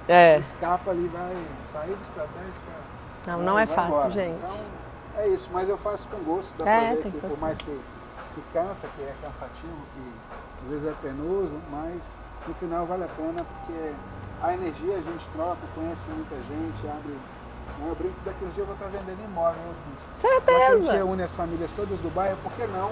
É. escapa ali, vai sair de estratégica. Não é vai fácil, embora. gente. Então, é isso, mas eu faço com gosto, dá É, pra ver tem que que por fazer. mais que cansa, que é cansativo, que às vezes é penoso, mas no final vale a pena porque a energia a gente troca, conhece muita gente, abre. Eu brinco que daqui uns dias eu vou estar vendendo imóvel aqui. Já que a gente Certeza. reúne as famílias todas do bairro, por que não,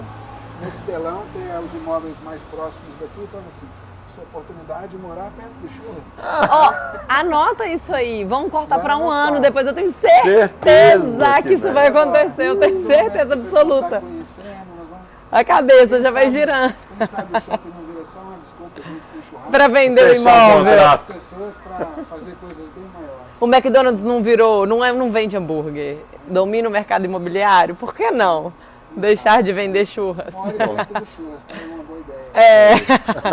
nesse telão, ter os imóveis mais próximos daqui e falar assim, sua oportunidade de morar perto do churras. Ó, anota isso aí. Vamos cortar Vai para um anotar. ano. Depois eu tenho certeza Certeza que que isso vai. vai acontecer. Eu tenho certeza Tá absoluta. conhecendo, nós vamos, A cabeça quem já vai sabe- girando Quem sabe o shopping não vira só uma desculpa junto com o churrasco. para vender o Fechar o imóvel. contrato. As pessoas para fazer coisas bem maiores. O McDonald's não virou, não vende hambúrguer, domina o mercado imobiliário, por que não deixar de vender churras? Uma hora e perto do churras, tá aí uma boa ideia. É,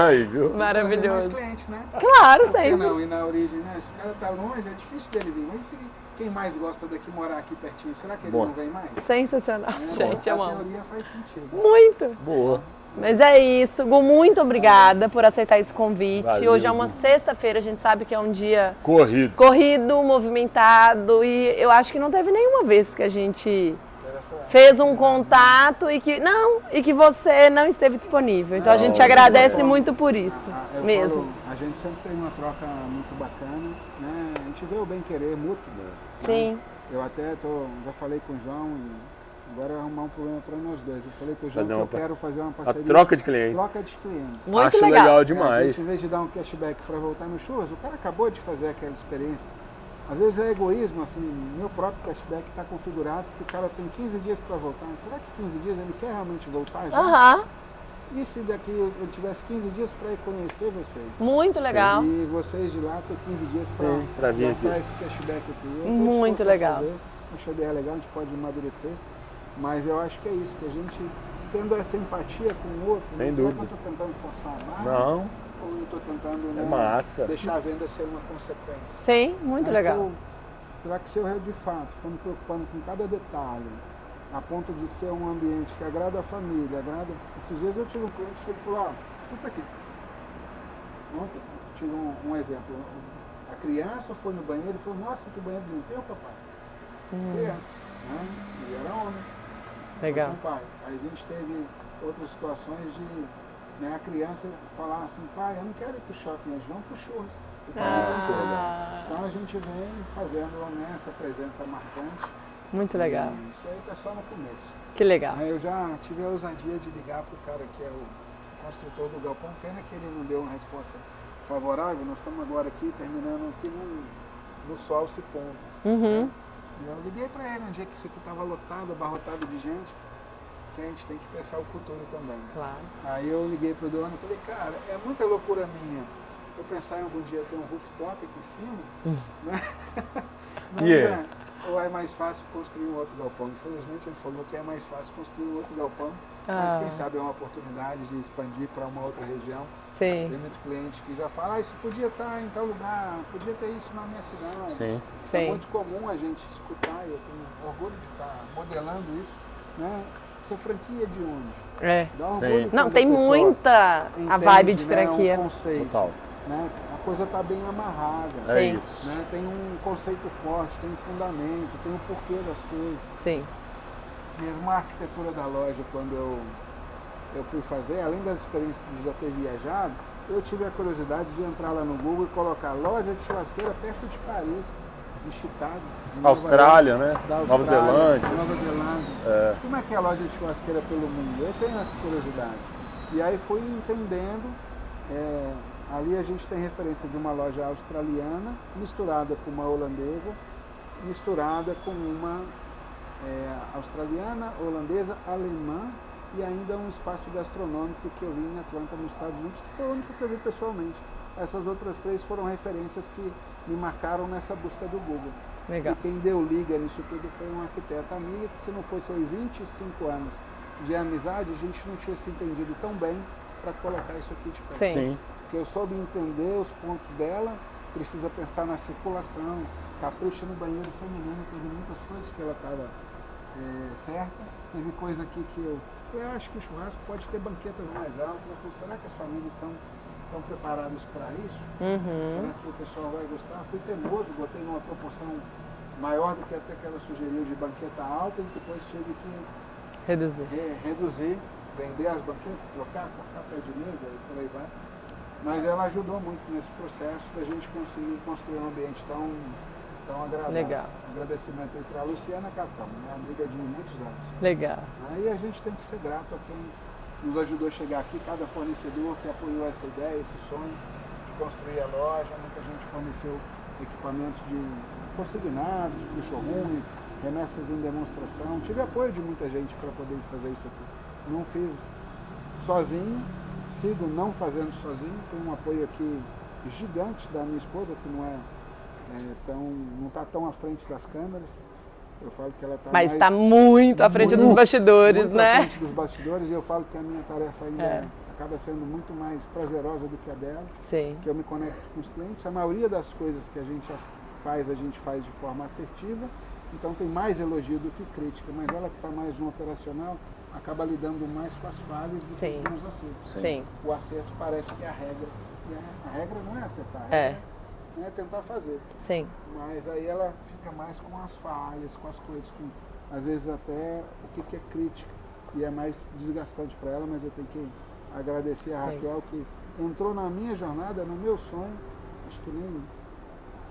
Aí, viu? Trazer maravilhoso. mais cliente, né? Claro, Por que sempre. não? E na origem, né? Se o cara tá longe, é difícil dele vir. Mas se quem mais gosta daqui morar aqui pertinho, será que ele Bom. não vem mais? Sensacional, gente, eu A amo. teoria faz sentido. Muito. Boa. Mas é isso, Gu, muito obrigada por aceitar esse convite. Valeu, Hoje é uma Gu. sexta-feira, a gente sabe que é um dia Corrido. corrido, movimentado, e eu acho que não teve nenhuma vez que a gente fez um contato e que você não esteve disponível. Então a gente agradece muito por isso mesmo. A gente sempre tem uma troca muito bacana, né? A gente vê o bem-querer mútuo. Sim. Né? Eu até já falei com o João e agora arrumar um problema para nós dois. Eu falei com o João que eu quero fazer uma parceria. A troca de clientes. Troca de clientes. Muito Acho legal demais. A gente, em vez de dar um cashback para voltar no churras, o cara acabou de fazer aquela experiência. Às vezes é egoísmo, assim, meu próprio cashback está configurado que o cara tem 15 dias para voltar. Será que 15 dias ele quer realmente voltar? Aham. E se daqui ele tivesse 15 dias para ir conhecer vocês? Muito legal. E vocês de lá ter 15 dias para gastar esse cashback aqui. Eu muito legal. Acho a ideia legal, a gente pode amadurecer. Mas eu acho que é isso, que a gente tendo essa empatia com o outro. Sem Será dúvida. que eu estou tentando forçar a barra? Não. Ou eu estou tentando massa. deixar a venda ser uma consequência? Sim, muito legal. Será que se eu de fato for me preocupando com cada detalhe, a ponto de ser um ambiente que agrada a família, agrada... Esses dias eu tive um cliente que ele falou, escuta aqui. Ontem, tive um exemplo. A criança foi no banheiro e falou, nossa, que banheiro limpeu, papai. Criança, né? E era homem. Legal. Foi com o pai. Aí a gente teve outras situações de a criança falar assim, pai, eu não quero ir pro shopping, eles vão pro churras. Então a gente vem fazendo essa presença marcante. Muito legal. E isso aí está só no começo. Que legal. Eu já tive a ousadia de ligar para o cara que é o construtor do galpão, pena que ele não deu uma resposta favorável. Nós estamos agora aqui, terminando aqui no sol se pondo. Uhum. E eu liguei para ele um dia que isso aqui estava lotado, abarrotado de gente, que a gente tem que pensar o futuro também. Claro. Aí eu liguei para o dono e falei, cara, é muita loucura minha eu pensar em algum dia ter um rooftop aqui em cima, né? Mas, ou é mais fácil construir um outro galpão? Infelizmente ele falou que é mais fácil construir um outro galpão, mas quem sabe é uma oportunidade de expandir para uma outra região. Sim. Tem muito cliente que já fala, isso podia estar em tal lugar, podia ter isso na minha cidade. Sim. É muito comum a gente escutar, eu tenho orgulho de estar modelando isso, né? Essa franquia de onde? Dá orgulho. Não, tem muita a vibe de franquia. Um conceito. Total. Né? A coisa está bem amarrada. É isso. Né? Tem um conceito forte, tem um fundamento, tem um porquê das coisas. Sim. Mesmo a arquitetura da loja, quando eu fui fazer, além das experiências de já ter viajado, eu tive a curiosidade de entrar lá no Google e colocar loja de churrasqueira perto de Paris, de Chicago. De Austrália, né? Nova Zelândia. É. Como é que é a loja de churrasqueira pelo mundo? Eu tenho essa curiosidade. E aí fui entendendo... ali a gente tem referência de uma loja australiana, misturada com uma holandesa, misturada com uma australiana, holandesa, alemã e ainda um espaço gastronômico que eu vi em Atlanta, nos Estados Unidos, que foi o único que eu vi pessoalmente. Essas outras três foram referências que me marcaram nessa busca do Google. Legal. E quem deu liga nisso tudo foi um arquiteto amigo, que se não fosse 25 anos de amizade, a gente não tinha se entendido tão bem para colocar isso aqui de pé. Sim. Porque eu soube entender os pontos dela, precisa pensar na circulação, capricha no banheiro feminino, teve muitas coisas que ela estava certa, teve coisa aqui que eu acho que o churrasco pode ter banquetas mais altas. Eu falei, será que as famílias estão preparadas para isso? Será que o pessoal vai gostar? Fui teimoso, botei numa proporção maior do que até que ela sugeriu de banqueta alta e depois tive que reduzir, vender as banquetas, trocar, cortar pé de mesa e por aí vai. Mas ela ajudou muito nesse processo da gente conseguir construir um ambiente tão agradável. Legal. Agradecimento aí para a Luciana Catão, minha amiga de muitos anos. Legal. Aí a gente tem que ser grato a quem nos ajudou a chegar aqui, cada fornecedor que apoiou essa ideia, esse sonho de construir a loja. Muita gente forneceu equipamentos consignados para o showroom, remessas em demonstração. Tive apoio de muita gente para poder fazer isso aqui. Não fiz sozinho, sigo não fazendo sozinho. Tem um apoio aqui gigante da minha esposa, que não está tão à frente das câmeras. Eu falo que ela está Mas está muito à frente dos bastidores, muito né? à frente dos bastidores, e eu falo que a minha tarefa ainda acaba sendo muito mais prazerosa do que a dela. Sim. Que eu me conecto com os clientes. A maioria das coisas que a gente faz de forma assertiva. Então tem mais elogio do que crítica, mas ela que está mais no operacional acaba lidando mais com as falhas do que com os acertos. Sim. O acerto parece que é a regra. E a regra não é acertar, a regra é tentar fazer. Sim. Mas aí ela fica mais com as falhas, com as coisas, com às vezes até o que é crítica. E é mais desgastante para ela, mas eu tenho que agradecer a Raquel que entrou na minha jornada, no meu sonho. Acho que nem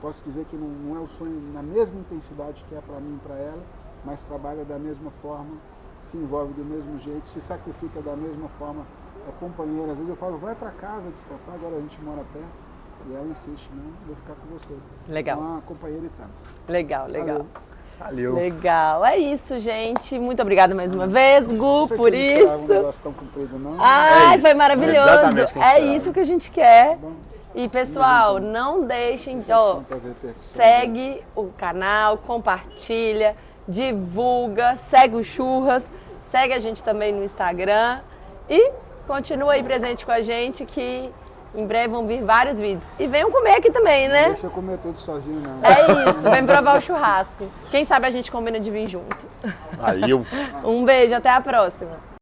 posso dizer que não é o sonho na mesma intensidade que é para mim e para ela, mas trabalha da mesma forma, se envolve do mesmo jeito, se sacrifica da mesma forma, é companheira. Às vezes eu falo, vai para casa descansar, agora a gente mora perto. E ela insiste, não, vou ficar com você. Legal. Uma companheira e tanto. Legal, legal. Valeu. Legal. É isso, gente. Muito obrigada mais uma vez, Gu, Não sei por se eles esperavam isso. um negócio tão comprido, não. Ai, É foi isso. maravilhoso. Exatamente o que a gente É esperava. isso que a gente quer. Bom, E pessoal, não deixem, vocês ó, contam as repercussões. segue o canal, compartilha, divulga, segue o Churras, segue a gente também no Instagram e continua aí presente com a gente que em breve vão vir vários vídeos. E venham comer aqui também, né? Deixa eu comer tudo sozinho, não. É isso, vem provar o churrasco. Quem sabe a gente combina de vir junto. Valeu. Um beijo, até a próxima.